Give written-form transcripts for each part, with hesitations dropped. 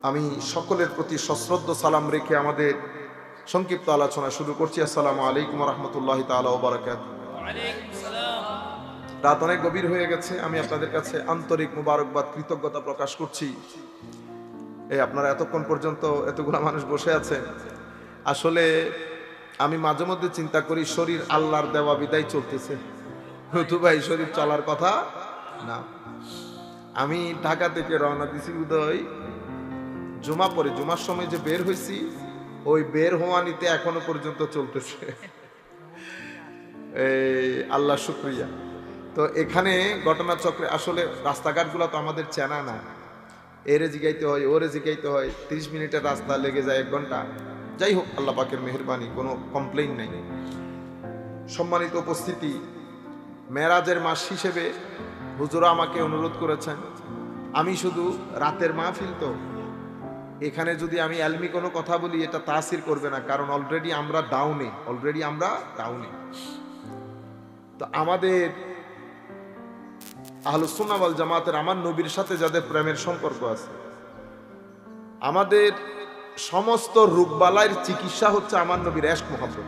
আমি সকলের প্রতি সশ্রদ্ধ সালাম রেখে আমাদের সংক্ষিপ্ত আলোচনা শুরু করছি। আসসালামু আলাইকুম রাহমাতুল্লাহি তাআলা ওয়া বারাকাতুহু। রাত অনেক গভীর হয়ে গেছে। আমি আপনাদের কাছে আন্তরিক মুবারকবাদ, কৃতজ্ঞতা প্রকাশ করছি। এই আপনারা এতক্ষণ পর্যন্ত এতগুলা মানুষ বসে আছেন। আসলে আমি মাঝে মধ্যে চিন্তা করি, শরীর আল্লাহর দেওয়া বিদায় চলতেছে, নতুবা শরীর চলার কথা না। আমি ঢাকা থেকে রওনা দিছি উদয় জুমা পরে, জুমার সময় যে বের হয়েছি, ওই বের হওয়ানিতে এখনো পর্যন্ত চলতেছে। আল্লাহ শুকরিয়া। তো এখানে ঘটনাচক্রে আসলে রাস্তাঘাটগুলো তো আমাদের চেনা না, এরে জিগাইতে হয়, ওরে জিগাইতে হয়, 30 মিনিটের রাস্তা লেগে যায় 1 ঘন্টা। যাই হোক, আল্লাহ পাকের মেহেরবানি, কোনো কমপ্লেইন নাই। সম্মানিত উপস্থিতি, মেরাজের মাস হিসেবে হুজুরা আমাকে অনুরোধ করেছেন, আমি শুধু রাতের মাহফিল, তো এখানে যদি আমি এলমি কোনো কথা বলি এটা তাসির করবে না, কারণ অলরেডি আমরা ডাউনে। তো আমাদের আহলুস সুন্নাহ ওয়াল জামাতের, আমার নবীর সাথে যাদের প্রেমের সম্পর্ক আছে, আমাদের সমস্ত রোগবালাইয়ের চিকিৎসা হচ্ছে আমার নবীর ইশক মুহাব্বত।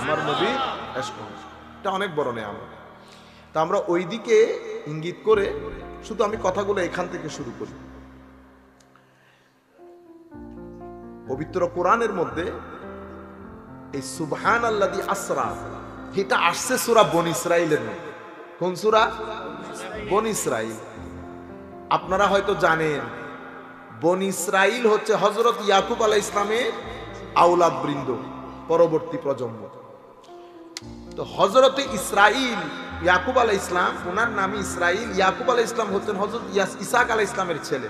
আমার নবীর ইশক মুহাব্বত, এটা অনেক বড় নেয়ামত। তা আমরা ওই দিকে ইঙ্গিত করে শুধু আমি কথাগুলো এখান থেকে শুরু করি। পবিত্র কোরআনের মধ্যে এই সুবহানাল্লাযী আসরা, এটা আসছে সূরা বনী ইসরাঈলের মধ্যে। কোন সূরা? বনী ইসরাঈল। আপনারা হয়তো জানেন, বনী ইসরাঈল হচ্ছে হযরত ইয়াকুব আলাইহিস সালামের আওলাদ বৃন্দ, পরবর্তী প্রজন্ম। তো হযরত ইসরাঈল, ইয়াকুব আলাইহিস সালাম, ওনার নাম ইসরাঈল। ইয়াকুব আলাইহিস সালাম হচ্ছেন হযরত ইসহাক আলাইহিস সালামের ছেলে।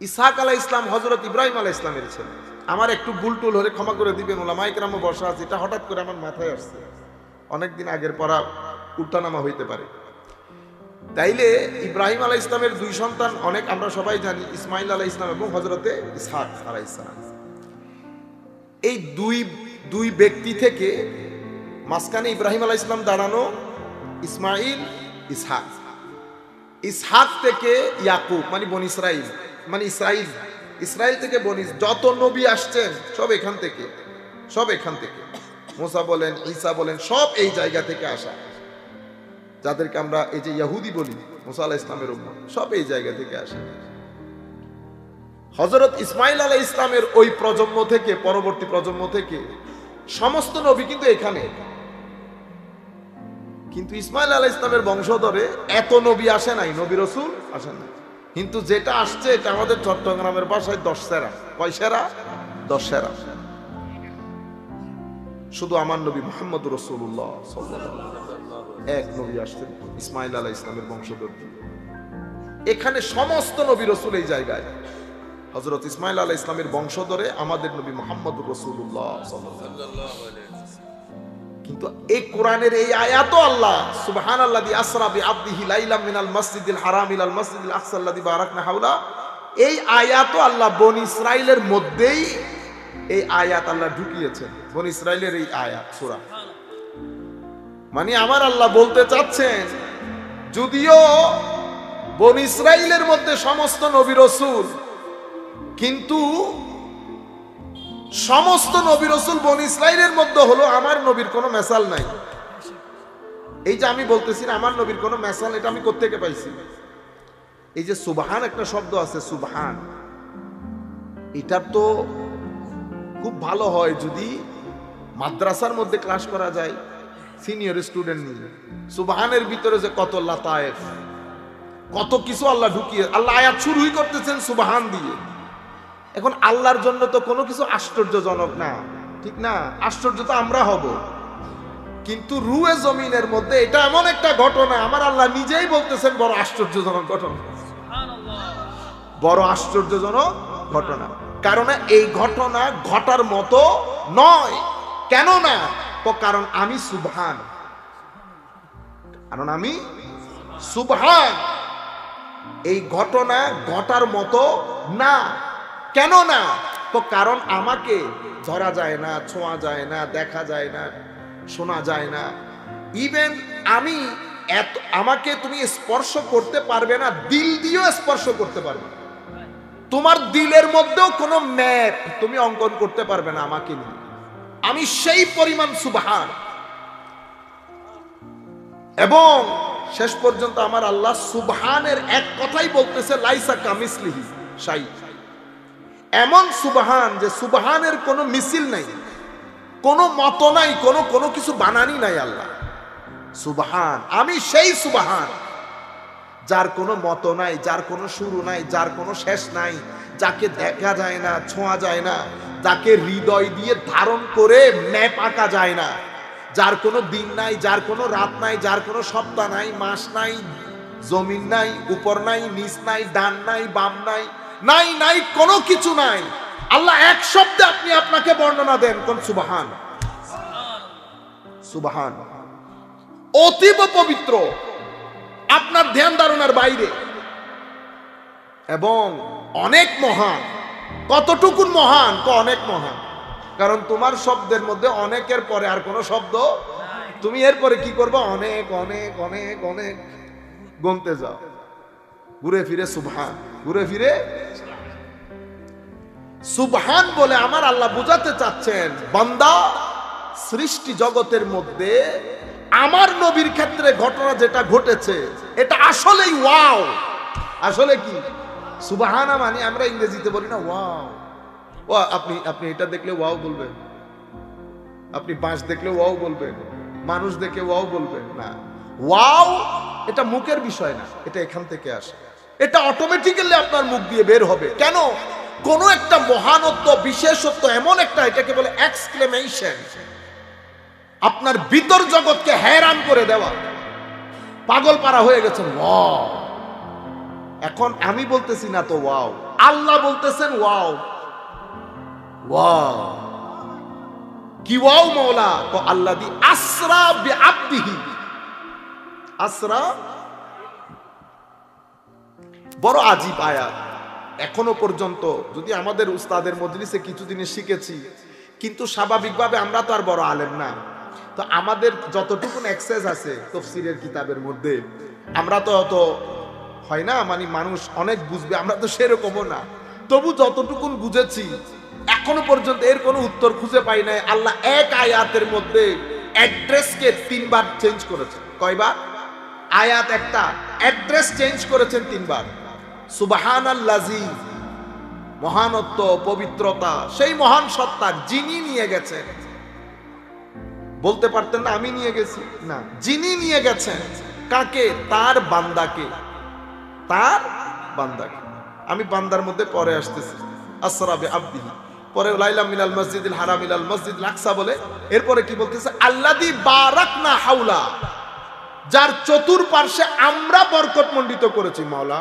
ইসহাক আলাইহিস সালাম হযরত ইব্রাহিম আলাইহিস সালামের ছেলে। আমার একটু ভুল টুল হলে ক্ষমা করে দিবেন, ওলামায়ে কেরামও বসা আছে, এটা হঠাৎ করে আমার মাথায় আসছে, অনেকদিন আগের পড়া উল্টানামা হইতে পারে। তাইলে ইব্রাহিম আলাইহিস সালামের 2 সন্তান অনেক আমরা সবাই জানি, ইসমাঈল আলাইহিস সালাম এবং হযরতে ইসহাক আলাইহিস সালাম। এই দুই ব্যক্তি থেকে মাঝখানে ইব্রাহিম আলাইহিস সালাম দাঁড়ানো, ইসমাঈল, ইসহাক। ইসহাক থেকে ইয়াকুব, মানে বনী ইসরাঈল, মানে ইসরাঈল। ইসরাঈল থেকে বনী, যত নবী আসছেন সব এখান থেকে, মুসা বলেন, ঈসা বলেন, সব এই জায়গা থেকে আসা। যাদেরকে আমরা এই যে ইহুদি বলি, মুসা আলাইহিস সালামের উম্মত, সব এই জায়গা থেকে আসে। হযরত ইসমাঈল আলাইহিস সালামের ওই প্রজন্ম থেকে, পরবর্তী প্রজন্ম থেকে সমস্ত নবী কিন্তু এখানে। কিন্তু ইসমাঈল আলাইহিস সালামের বংশধরে এত নবী আসে নাই, নবী রাসূল আসেন না। কিন্তু যেটা আসছে এটা আমাদের চট্টগ্রামের ভাষায় 10 সেরা। কয় সেরা? 10 সেরা। শুধু আমার নবী মুহাম্মদুর রাসূলুল্লাহ সাল্লাল্লাহু আলাইহি ওয়াসাল্লাম এক নবী আসছেন, ইসমাঈল আলাইহিস সালামের বংশধর। এখানে সমস্ত নবী রাসূল এই জায়গায়। হযরত ইসমাঈল আলাইহিস সালামের বংশধরে আমাদের নবী মুহাম্মদুর রাসূলুল্লাহ সাল্লাল্লাহু আলাইহি ওয়াসাল্লাম। কিন্তু এই কোরআনের এই আয়াতও আল্লাহ সুবহানাল্লাযী আসরা বিআবদিহি লাইলাম মিনাল মাসজিদিল হারাম ইলাল মাসজিদিল আকসাল্লাযী বারাকনা হাওলা, এই আয়াতও আল্লাহ বনী ইসরাঈলের মধ্যেই এই আয়াত আল্লাহ ঢুকিয়েছেন। বনী ইসরাঈলের এই আয়াত সূরা, মানে আমার আল্লাহ বলতে চাচ্ছেন, যদিও বনী ইসরাঈলের মধ্যে সমস্ত নবী রাসূল, কিন্তু সমস্ত নবী রাসূল বনী ইসরাঈলের মধ্যে হলো আমার নবীর কোনো মেসাল নাই। এই যে আমি বলতেছি না আমার নবীর কোনো মেসাল, এটা আমি কোত্থেকে পাইছি? এই যে সুবহান একটা শব্দ আছে, সুবহান, এটা তো খুব ভালো হয় যদি মাদ্রাসার মধ্যে ক্লাস করা যায়, সিনিয়র স্টুডেন্ট নিয়ে। সুবহানের ভিতরে যে কত লাতায়েফ, কত কিছু আল্লাহ ঢুকিয়ে, আল্লাহ আয়াত শুরুই করতেছেন সুবহান দিয়ে। এখন আল্লাহর জন্য তো কোনো কিছু আশ্চর্যজনক না, ঠিক না? আশ্চর্য তো আমরা হব, কিন্তু রুয়ে জমিনের মধ্যে এটা এমন একটা ঘটনা, আমার আল্লাহ নিজেই বলতেছেন বড় আশ্চর্যজনক ঘটনা, বড় আশ্চর্যজনক ঘটনা। কারণ এই ঘটনা ঘটার মতো নয়। কেন না? কারণ আমি সুবহান, কারণ আমি সুবহান। এই ঘটনা ঘটার মতো না। কেন না? তো কারণ আমাকে ধরা যায় না, ছোঁয়া যায় না, দেখা যায় না, শোনা যায় না। ইভেন আমি আমাকে তুমি স্পর্শ করতে পারবে না, দিল দিয়েও স্পর্শ করতে পারবে। তোমার দিলের মধ্যেও কোনো ম্যাপ তুমি অঙ্কন করতে পারবে না আমাকে নিয়ে। আমি সেই পরিমাণ সুবহান। এবং শেষ পর্যন্ত আমার আল্লাহ সুবহানের এক কথাই বলতেছে, লাইসা কামিসলিহি শাই। এমন সুবহান যে সুবহানের কোনো মিছিল নাই, কোনো মত নাই, কোনো কিছু বানানি নাই। আল্লাহ সুবহান, আমি সেই সুবহান যার কোনো মত নাই, যার কোনো শুরু নাই, যার কোনো শেষ নাই, যাকে দেখা যায় না, ছোঁয়া যায় না, যাকে হৃদয় দিয়ে ধারণ করে ম্যাপ আঁকা যায় না, যার কোনো দিন নাই, যার কোনো রাত নাই, যার কোনো সপ্তাহ নাই, মাস নাই, জমিন নাই, উপর নাই, নিচ নাই, ডান নাই, বাম নাই, নাই নাই, কোনো কিছু নাই। আল্লাহ এক শব্দে আপনি আপনাকে বর্ণনা দেন, কোন সুবহান। সুবহান অতীব পবিত্র, আপনার ধ্যান ধারণার বাইরে, এবং অনেক মহান। কতটুকুন মহান? অনেক মহান। কারণ তোমার শব্দের মধ্যে অনেকের পরে আর কোনো শব্দ, তুমি এরপরে কি করবে? অনেক অনেক অনেক অনেক গুনতে যাও, ঘুরে ফিরে সুবহান, ঘুরে ফিরে সুবহান বলে আমার আল্লাহ বুঝাতে চাচ্ছেন, বান্দা সৃষ্টি জগতের মধ্যে আমার নবীর ক্ষেত্রে ঘটনা যেটা ঘটেছে এটা আসলেই ওয়াও। আসলে কি সুবহানা মানে আমরা ইংরেজিতে বলি না ওয়াও। ও আপনি এটা দেখলে ওয়াও বলবেন, আপনি বাঁশ দেখলে ওয়াও বলবেন, মানুষ দেখে ওয়াও বলবেন না। ওয়াও এটা মুখের বিষয় না, এটা এখান থেকে আসে, এটা অটোমেটিক্যালি আপনার মুখ দিয়ে বের হবে। কেন? কোন একটা মহানত্ব, বিশেষত্ব, এমন একটা, এটাকে বলে এক্সক্লেমেশন, আপনার ভিতর জগৎকে হয়রান করে দেওয়া। পাগল পারা হয়ে গেছেন ওয়াও। এখন আমি বলতেছি না তো ওয়াও, আল্লাহ বলতেছেন ওয়াও। ওয়াও কি ওয়াও মওলা? তো আল্লাযী আসরা বিআবদিহি। আসরা বড় আজীব আয়াত। এখনো পর্যন্ত যদি আমাদের উস্তাদের মজলিসে কিছু জিনিস শিখেছি, কিন্তু স্বাভাবিকভাবে আমরা তো আর বড় আলেম না, তো আমাদের যতটুকুন অ্যাক্সেস আছে তাফসীরের কিতাবের মধ্যে, আমরা তো অত হয় না, মানে মানুষ অনেক বুঝবে, আমরা তো সেরকমও না। তবু যতটুকুন বুঝেছি এখনো পর্যন্ত এর কোনো উত্তর খুঁজে পাই নাই। আল্লাহ এক আয়াতের মধ্যে অ্যাড্রেসকে 3 বার চেঞ্জ করেছেন। কয়বার? আয়াত একটা, অ্যাড্রেস চেঞ্জ করেছেন 3 বার। সুবহানাল্লাযী, মহানত্ব, পবিত্রতা সেই মহান সত্তা যিনি নিয়ে গেছেন। বলতে পারতেন না আমি নিয়ে গেছি, না, যিনি নিয়ে গেছেন। কাকে? তার বান্দাকে, তার বান্দাকে। আমি বান্দার মধ্যে পরে আসতেছি, আসরা বিআবদিহি, পরে লাইলা মিনাল মসজিদিল হারাম ইলাল মসজিদিল আকসা বলে, এরপরে কি বলতেছে? আল্লাযী বারাকনা হাওলা, যার চতুর্পার্শ্বে আমরা বরকতমণ্ডিত করেছি। মাওলা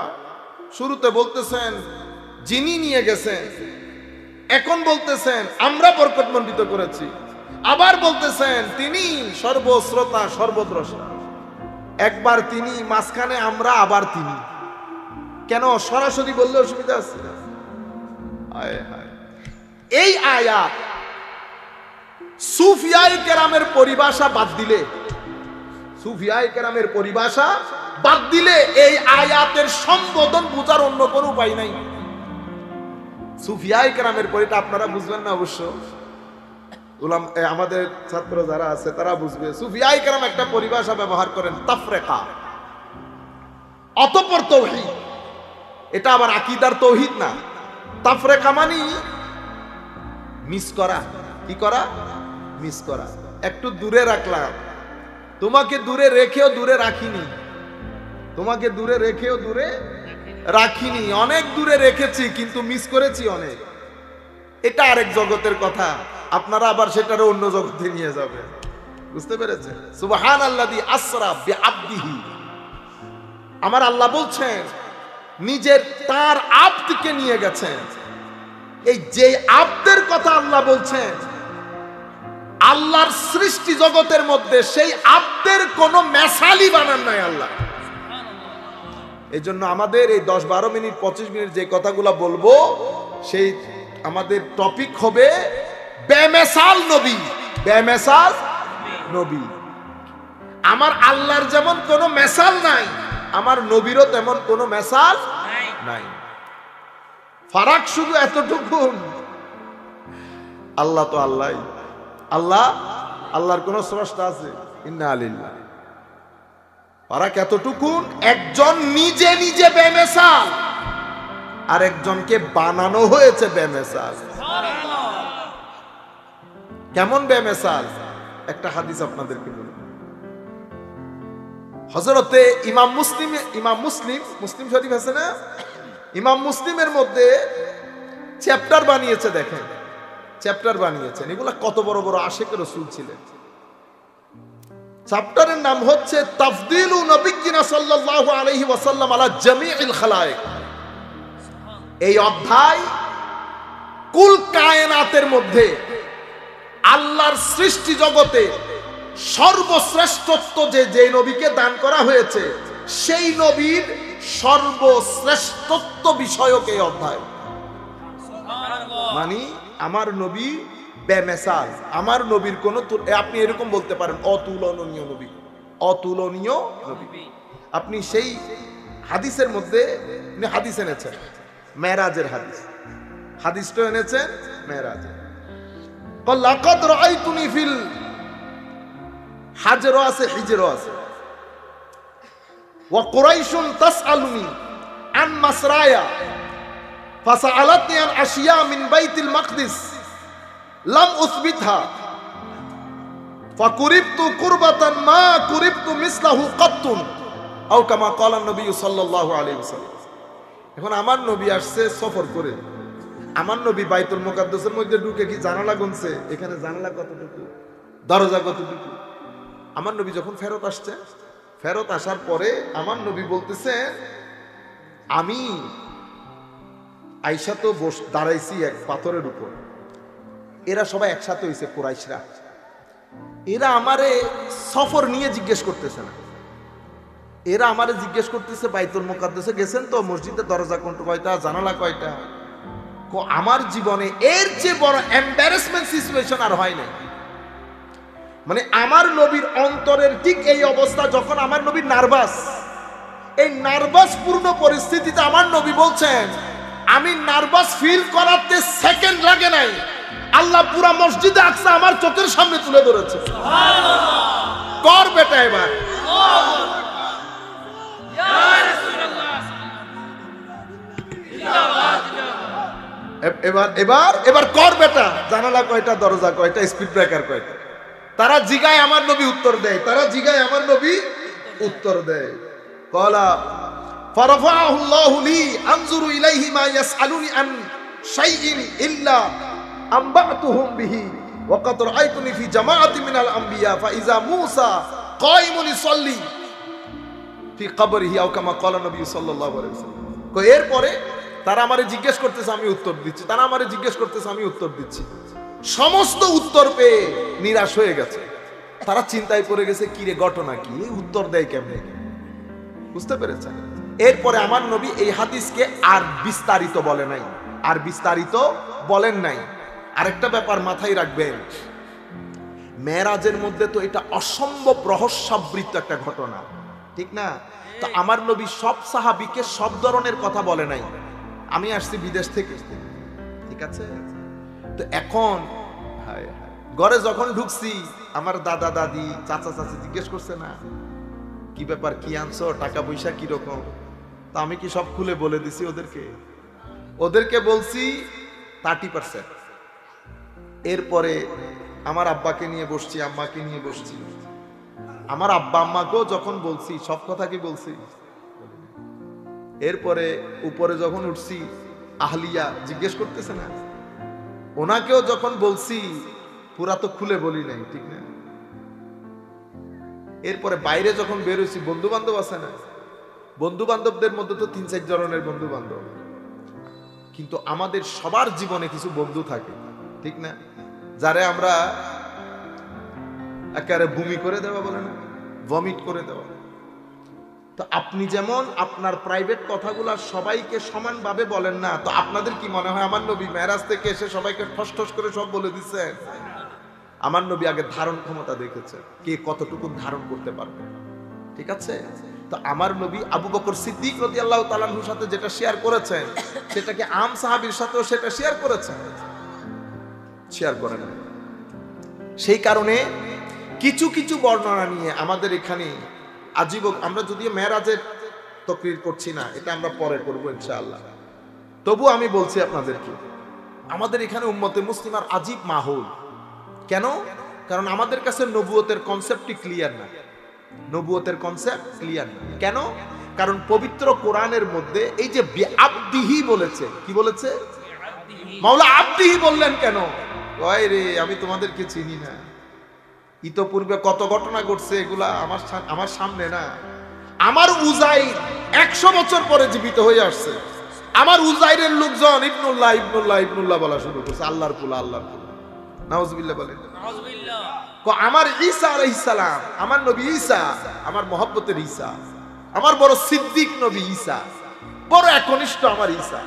শুরুতে বলতেছেন যিনি নিয়ে গেছেন, এখন বলতেছেন আমরা বরকতমণ্ডিত করেছি, আবার বলতেছেন তিনি সর্বশ্রোতা সর্বদ্রষ্টা। একবার তিনি, মাঝখানে আমরা, আবার তিনি। কেন? সরাসরি বললে অসুবিধা আছে? এই আয়াত সুফিয়ায়ে কেরামের পরিভাষা বাদ দিলে, সুফিয়ায়ে কেরামের পরিভাষা বাদ দিলে এই আয়াতের সম্বোধন বোঝার অন্য কোনো উপায় নাই। সুফিয়ায়ে কেরামের পরিটা আপনারা বুঝবেন না অবশ্য, আমাদের ছাত্র যারা আছে তারা বুঝবে। সুফিয়ায়ে কেরাম একটা পরিভাষা ব্যবহার করেন, তাফরিকা, অতঃপর তাওহীদ। এটা আবার আকীদার তাওহীদ না। তাফরিকা মানে মিস করা। কি করা? মিস করা। একটু দূরে রাখলাম, তোমাকে দূরে রেখেও দূরে রাখিনি, তোমাকে দূরে রেখেও দূরে রাখিনি, অনেক দূরে রেখেছি কিন্তু মিস করেছি অনেক। এটা আরেক জগতের কথা, আপনারা আবার সেটারে অন্য জগতে নিয়ে যাবেন। বুঝতে পেরেছেন? সুবহানাল্লাযী আসরা বিআবদিহি। আমার আল্লাহ বলছেন নিজের তার আব্দকে নিয়ে গেছেন। এই যে আব্দের কথা আল্লাহ বলছেন, আল্লাহর সৃষ্টি জগতের মধ্যে সেই আব্দের কোনো মেসালি বানান নাই আল্লাহ। এই জন্য আমাদের এই 10-12 মিনিট 25 মিনিট যে কথাগুলো বলবো, সেই আমাদের টপিক হবে বেমেসাল নবী। বেমেসাল নবী। আমার আল্লাহর যেমন কোনো মেসাল নাই, আমার নবীরও তেমন কোনো মেসাল নাই। ফারাক শুধু এতটুকু, আল্লাহ তো আল্লাহ, আল্লাহর কোন স্রষ্টা আছে? ইন্না লিল্লাহ। ফারাক এতটুকু, একজন নিজে নিজে বেমেসাল, আর একজনকে বানানো হয়েছে বেমেসাল। কেমন বেমেসাল? একটা হাদিস আপনাদেরকে বলি। হযরতে ইমাম মুসলিম শরীফ আছে না, ইমাম মুসলিমের মধ্যে চ্যাপ্টার বানিয়েছে, দেখেন চ্যাপ্টার বানিয়েছেন, এগুলা কত বড় বড় আশিকের রাসূল ছিলেন। চ্যাপ্টারের নাম হচ্ছে তাফদীলু নবিয়্যিনা সাল্লাল্লাহু আলাইহি ওয়াসাল্লাম আলা জামিউল খালায়েক। এই অধ্যায় কুল কায়নাতের মধ্যে আল্লাহর সৃষ্টি জগতে সর্বশ্রেষ্ঠত্ব যে নবীকে দান করা হয়েছে, সেই নবীর সর্বশ্রেষ্ঠত্ব বিষয়ক এই অধ্যায়। মানে আমার নবী বেমেসাল, আমার নবীর কোন, আপনি এরকম বলতে পারেন অতুলনীয় নবী, অতুলনীয় নবী। আপনি সেই হাদিসের মধ্যে হাদিস এনেছেন, মেরাজের হাদিসটা এনেছেন মেরাজের। লাকাদ রাআইতুনি ফিল হাজর আছে, হিজর আছে, ওয়া কুরাইশুন তাসআলুনি আন মাসরায়া ফাসআলাতনি আন আশিয়া মিন বাইতুল মাকদিস লাম উসবিতহা ফাকুরিবতু কুরবাতান মা কুরিবতু মিসলাহু কাত্তুন আও কামা ক্বালা নবী সাল্লাল্লাহু আলাইহি ওয়াসাল্লাম। এখন আমার নবী আসছে সফর করে, আমার নবী বাইতুল মুকাদ্দাসের মধ্যে ঢুকে কি জানালা গুনছে, এখানে জানালা কতটুকু, দরজা কতটুকু। আমার নবী যখন ফেরত আসছে, ফেরত আসার পরে আমার নবী বলতেছে, আমি আয়েশা তো দাঁড়াইছি এক পাথরের উপর, এরা সবাই একসাথে হয়েছে কুরাইশরা, এরা আমারে সফর নিয়ে জিজ্ঞেস করতেছে না, এরা আমারে জিজ্ঞেস করতেছে বাইতুল মুকাদ্দাসে গেছেন তো, মসজিদের দরজা কোনটা কয়টা, জানালা কয়টা। আমার জীবনে এর চেয়ে বড় এম্বারাসমেন্ট সিচুয়েশন আর হয় না। মানে আমার নবীর অন্তরের ঠিক এই অবস্থা, যখন আমার নবী নার্ভাস, এই নার্ভাস পূর্ণ পরিস্থিতিতে আমার নবী বলছেন, আমি নার্ভাস ফিল করাতে সেকেন্ড লাগে নাই, আল্লাহ পুরা মসজিদে আকসা আমার চোখের সামনে তুলে ধরেছে। কর বেটা এবার, এবার কর বেটা, জানালা কয়টা, দরজা কয়টা, স্পিড ব্রেকার কয়টা। তারা জিগায়, আমার নবী উত্তর দেয়, তারা জিগায়, আমার নবী উত্তর দেয়। কলা ফারাফাহু আল্লাহু লি আনজুরু ইলাইহি মা ইয়াসআলুনি আন শাইইন ইল্লা আমবাতুহুম বিহি ওয়া কাদ রাআইতুনি ফি জামাআতি মিনাল আমবিয়া ফাইজা মূসা কায়িমুন ইসাল্লি ফি কবরিহি আও কামা ক্বালা নবী সাল্লাল্লাহু আলাইহি ওয়াসাল্লাম। এরপরে তারা আমারে জিজ্ঞেস করতেছে, আমি উত্তর দিচ্ছি, তারা আমারে জিজ্ঞেস করতেছে, আমি উত্তর দিচ্ছি। সমস্ত উত্তর পেয়ে নিরাশ হয়ে গেছে, তারা চিন্তায় পড়ে গেছে, কি রে ঘটনা কি, এই উত্তর দেয় কেমনে, বুঝতে পেরেছেন? এরপরে আমার নবী এই হাদিসকে আর বিস্তারিত বলে নাই, আর বিস্তারিত বলেন নাই। আরেকটা ব্যাপার মাথায় রাখবেন, মেরাজের মধ্যে তো এটা অসম্ভব রহস্যাবৃত একটা ঘটনা, ঠিক না? তো আমার নবী সব সাহাবীকে সব ধরনের কথা বলে নাই, আমি আসছি বিদেশ থেকে, ঠিক আছে? তো এখন ঘরে যখন ঢুকছি, আমার দাদা দাদি চাচা চাচি জিজ্ঞেস করছে না, কি ব্যাপার, কি আনছো, টাকা পয়সা কিরকম। তা আমি কি সব খুলে বলে দিছি ওদেরকে বলছি 30%। এরপরে আমার আব্বাকে নিয়ে বসছি, আম্মাকে নিয়ে বসছি, আমার আব্বা আম্মাকেও যখন বলছি, সব কথা কি বলছি। এরপরে উপরে যখন উঠছি, আহলিয়া জিজ্ঞেস করতেছে না, ওনাকেও যখন বলছি, পুরা তো খুলে বলি নাই, ঠিক না? এরপরে বাইরে যখন বের হয়েছি, বন্ধু বান্ধব আছে না, বন্ধু বান্ধবদের মধ্যে তো 3-4 ধরনের বন্ধু বান্ধব, কিন্তু আমাদের সবার জীবনে কিছু বন্ধু থাকে, ঠিক না? যারে আমরা একেবারে বমি করে দেওয়া বলে না, ভমিট করে দেওয়া। তো আপনি যেমন আপনার প্রাইভেট কথাগুলো সবাইকে সমানভাবে বলেন না, তো আপনাদের কি মনে হয় আমার নবী মেরাজ থেকে এসে সবাইকে ঠস ঠস করে সব বলে দিচ্ছেন? আমার নবী আগে ধারণ ক্ষমতা দেখেছে, কে কতটুকু ধারণ করতে পারবে, ঠিক আছে? তো আমার নবী আবু বকর সিদ্দিক রাদিয়াল্লাহু তাআলা আনহুর সাথে যেটা শেয়ার করেছেন সেটাকে আম সাহাবীর সাথেও সেটা শেয়ার করেছেন, শেয়ার করেন। সেই কারণে কিছু কিছু বর্ণনা নিয়ে আমাদের এখানে আজীব, আমরা যদিও মেরাজের তাকরীর করছি না, এটা আমরা পরে করব ইনশাআল্লাহ, তবু আমি বলছি আপনাদেরকে, আমাদের এখানে উম্মতে মুসলিমার আজীব মাহৌল। কেন? কারণ আমাদের কাছে নবুয়তের কনসেপ্টই ক্লিয়ার না, নবুয়তের কনসেপ্ট ক্লিয়ার না। কেন? কারণ পবিত্র কোরআনের মধ্যে এই যে বিআবদিহি বলেছে, কি বলেছে? মাওলা আবদিহি বললেন কেন? কয় রে আমি তোমাদেরকে চিনি না, ইতোপূর্বে কত ঘটনা ঘটছে, এগুলা আমার সামনে না। আমার উজাইর 100 বছর পরে জীবিত হয়ে আসছে, আমার উজাইরের লোকজন ইবনুল্লাহ ইবনুল্লাহ ইবনুল্লাহ বলা শুরু করছে, আল্লাহর পুলা আল্লাহর পুলা, নাউজুবিল্লাহ বলেন। আমার ঈসা আলাইহিস সালাম, আমার নবী ঈসা, আমার মহব্বতের ঈসা, আমার বড় সিদ্দিক নবী ঈসা, বড় একনিষ্ঠ আমার ঈসা,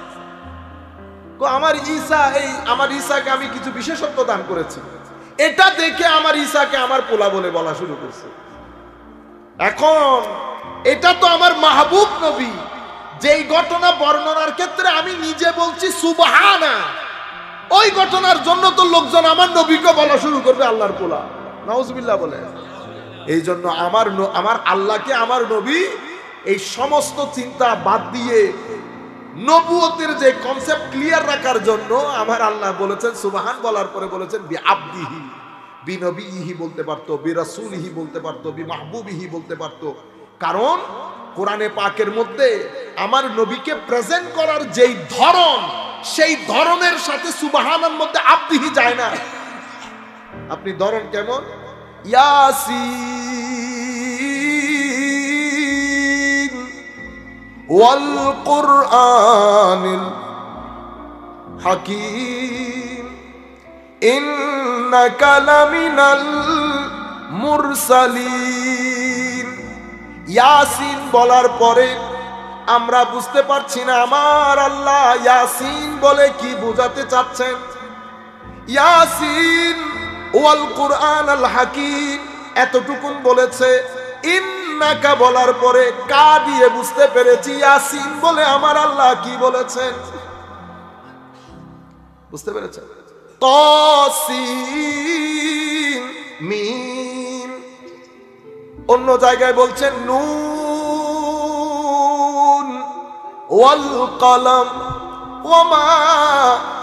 আমার ঈসা, এই আমার ঈসাকে আমি কিছু বিশেষত্ব দান করেছি, এটা দেখে আমার ঈসাকে আমার পোলা বলে বলা শুরু করছে। এখন এটা তো আমার মাহবুব নবী, যেই ঘটনা বর্ণনার ক্ষেত্রে আমি নিজে বলছি সুবহানা, ওই ঘটনার জন্য তো লোকজন আমার নবীকে বলা শুরু করবে আল্লাহর পোলা, নাউজুবিল্লাহ বলে। এই জন্য আমার আল্লাহকে আমার নবী এই সমস্ত চিন্তা বাদ দিয়ে নবুয়তের যে কনসেপ্ট ক্লিয়ার রাখার জন্য আমার আল্লাহ বলেছেন সুবহান, বলার পরে বলেছেন বিআবদিহি, বিনবিহি বলতে পারতো, বিরাসূলিহি বলতে পারতো, বিমাহবুবিহি বলতে পারতো। কারণ কোরআনে পাকের মধ্যে আমার নবীকে প্রেজেন্ট করার যেই ধরন, সেই ধরনের সাথে সুবহানের মধ্যে আবদিহি যায় না। আপনি ধরন কেমন? ইয়াসিন ওয়াল কুরআনিল হাকীম ইন্নাকা লামিনাল মুরসালিন। ইয়াসিন বলার পরে আমরা বুঝতে পারছি না আমার আল্লাহ ইয়াসিন বলে কি বোঝাতে চাচ্ছেন। ইয়াসিন ওয়াল কুরআনাল হাকীম এতটুকুন বলেছে, ইন্নাকা বলার পরে কা দিয়ে বুঝতে পেরেছি ইয়াসিন বলে আমার আল্লাহ কি বলেছেন, বুঝতে পেরেছেন? তাসিন মিম। অন্য জায়গায় বলছেন নুন ওয়াল কলম ওমা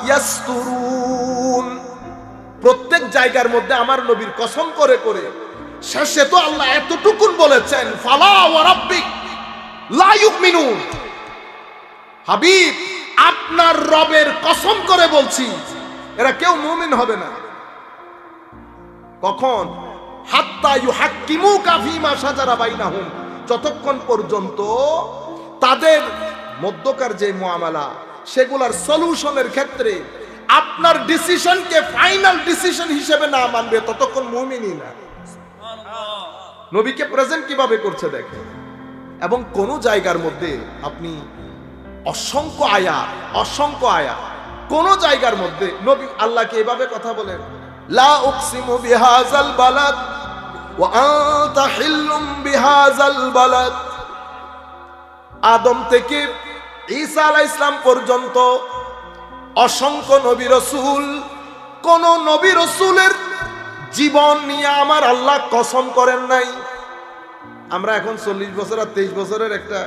ইয়াসতুরুন। প্রত্যেক জায়গার মধ্যে আমার নবীর কসম করে করে শেষে তো আল্লাহ এতটুকুন বলেছেন, ফালা ওয়া রাব্বিক লা ইউমিনুন। হাবিব, আপনার রবের কসম করে বলছি এরা কেউ মুমিন হবে না। কখন? হাত্তা ইউহাক্কিমুকা ফীমা শাজারা বাইনাহুম, যতক্ষণ পর্যন্ত তাদের মধ্যকার যে মুআমালা সেগুলোর সলিউশনের ক্ষেত্রে আপনার ডিসিশনকে ফাইনাল ডিসিশন হিসেবে না মানবে ততক্ষণ মুমিনই না। নবীকে প্রেজেন্ট কিভাবে করছে দেখেন। এবং কোন জায়গার মধ্যে আপনি অসংখ্য আয়া কোন জায়গার মধ্যে নবী আল্লাহকে এভাবে কথা বলেন, লা উকসিমু বিহাযাল বালাদ ওয়া আনতা হিল্লুম বিহাযাল বালাদ। আদম থেকে ঈসা আলাইহিস সালাম পর্যন্ত অসংখ্য নবী রাসূল, কোন নবী রাসূলের জীবন নিয়ে আমার আল্লাহ কসম করেন নাই। আমরা এখন 40 বছর আর 23 বছরের একটা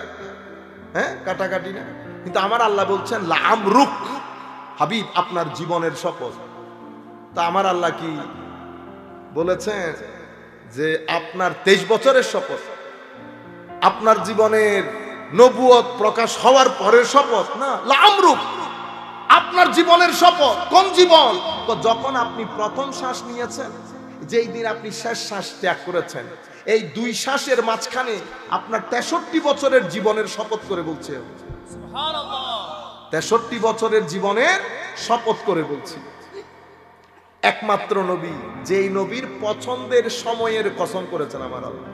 কাটাকাটি না, কিন্তু আমার আল্লাহ বলছেন লা আমরুক, হাবিব আপনার জীবনের শপথ। তা আমার আল্লাহ কি বলেছেন যে আপনার 23 বছরের শপথ, আপনার জীবনের নবুয়ত প্রকাশ হওয়ার পরের শপথ না, লা আমরুক আপনার জীবনের শপথ। কোন জীবন? তো যখন আপনি প্রথম শ্বাস নিয়েছেন, যেই দিন আপনি শেষ শ্বাস ত্যাগ করেছেন, এই 2 শ্বাসের মাঝখানে আপনার 63 বছরের জীবনের শপথ করে বলছে, সুবহানাল্লাহ, 63 বছরের জীবনের শপথ করে বলছি। একমাত্র নবী, যেই নবীর পছন্দের সময়ের কসম করেছেন আমার আল্লাহ।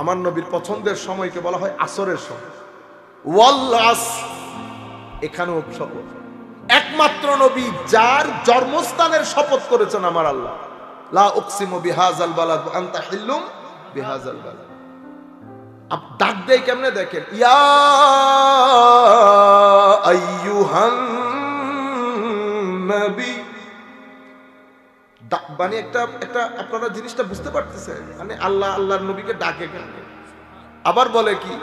আমার নবীর পছন্দের সময়কে বলা হয় আসরের সময়, ওয়াল আসর, এখানেও শপথ। একমাত্র নবী যার জন্মস্থানের শপথ করেছেন আমার আল্লাহ, লা উকসিমু বিহাযাল বালাদ ওয়া আনতা হিল্লুম বিহাযাল বালাদ। ডাক দেয় কেমনে দেখেন, ইয়া আইয়ুহান নবী। মানে একটা আপনারা জিনিসটা বুঝতে পারতেছেন, মানে আল্লাহ আল্লাহর নবীকে ডাকে কেন। আবার বলে কি,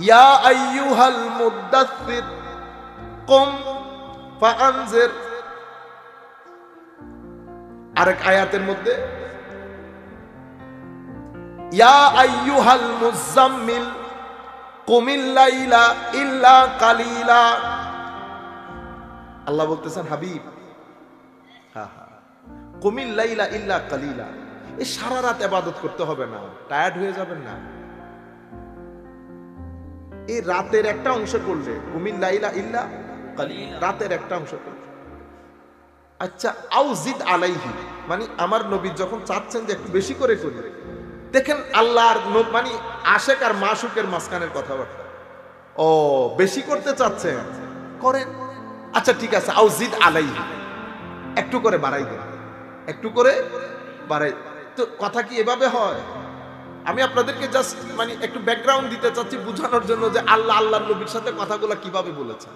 ইয়া আইয়ুহাল মুদাসসির কুম ফাআনজির। আরেক আয়াতের মধ্যে ইয়া আইয়ুহাল মুজাম্মিল কুমিল লাইলা ইল্লা কালিলা। আল্লাহ বলতেছেন, হাবিব কুমিল লাইলা ইল্লা কালিলা, এই সারা রাত ইবাদত করতে হবে না, টায়ার্ড হয়ে যাবেন না। এই রাতের একটা অংশ করলে, কুমিল লাইলা ইল্লা কালিলা, রাতের একটা অংশ করলে। আচ্ছা, আউজিদ আলাইহি, মানে আমার নবী যখন চাচ্ছেন যে একটু বেশি করে করি, দেখেন আল্লাহর মানে আশেক আর মাশুকের মাঝখানের কথাবার্তা। ও বেশি করতে চাচ্ছেন, করেন। আচ্ছা ঠিক আছে, আউজিদ আলাইহি, একটু করে বাড়াই দেন, একটু করে বাড়াই। তো কথা কি এভাবে হয়? আমি আপনাদেরকে জাস্ট মানে একটু ব্যাকগ্রাউন্ড দিতে চাচ্ছি বোঝানোর জন্য যে আল্লাহ আল্লাহর নবীর সাথে কথাগুলো কিভাবে বলেছেন।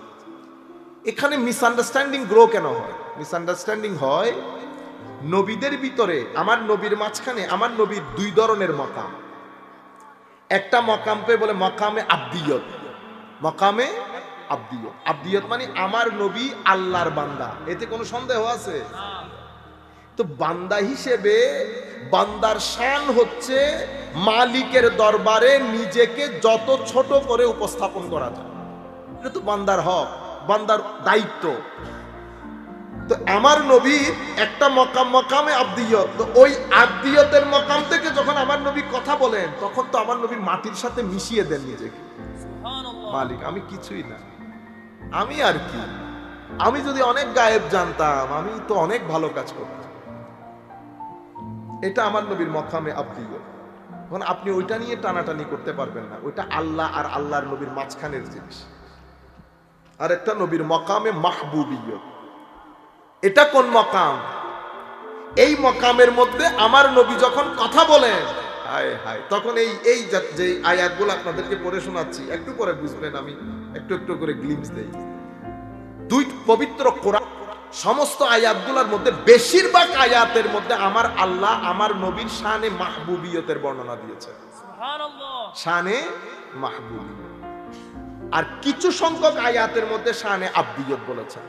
এখানে মিসআন্ডারস্ট্যান্ডিং গ্রো কেন হয়? মিসআন্ডারস্ট্যান্ডিং হয় নবীদের ভিতরে, আমার নবীর মাঝখানে আমার নবীর দুই ধরনের মকাম। একটা মকামকে বলে মকামে আব্দিয়ত। মকামে আব্দিয়ত, আব্দিয়ত মানে আমার নবী আল্লাহর বান্দা, এতে কোনো সন্দেহ আছে? তো বান্দা হিসেবে বান্দার শান হচ্ছে মালিকের দরবারে নিজেকে যত ছোট করে উপস্থাপন করা যায়, এটা তো বান্দার হক, বান্দার দায়িত্ব। তো আমার নবীর একটা মকাম মকামে আব্দিয়ত। তো ওই আব্দিয়তের মকাম থেকে যখন আমার নবী কথা বলেন, তখন তো আমার নবী মাটির সাথে মিশিয়ে দেন নিজেকে। মালিক আমি কিছুই না, আমি আর কি, আমি যদি অনেক গায়েব জানতাম, আমি তো অনেক ভালো কাজ করতাম। এটা আমার নবীর মকামে আব্দিয়ত। এখন আপনি ওইটা নিয়ে টানাটানি করতে পারবেন না, ওইটা আল্লাহ আর আল্লাহর নবীর মাঝখানের জিনিস। আর একটা নবীর মকামে মাহবুবিয়ত। এটা কোন মকাম? এই মকামের মধ্যে আমার নবী যখন কথা বলেন, হায় হায়, তখন এই যে আয়াতগুলো আপনাদেরকে পড়ে শোনাচ্ছি, একটু পরে বুঝবেন, আমি একটু একটু করে গ্লিমস দেই। দুই পবিত্র কোরআন সমস্ত আয়াতগুলোর মধ্যে বেশিরভাগ আয়াতের মধ্যে আমার আল্লাহ আমার নবীর শানে মাহবুবিয়তের বর্ণনা দিয়েছে। সুবহানাল্লাহ, শানে মাহবুবিয়ত। আর কিছু সংখ্যক আয়াতের মধ্যে শানে আব্দিয়ত বলেছেন।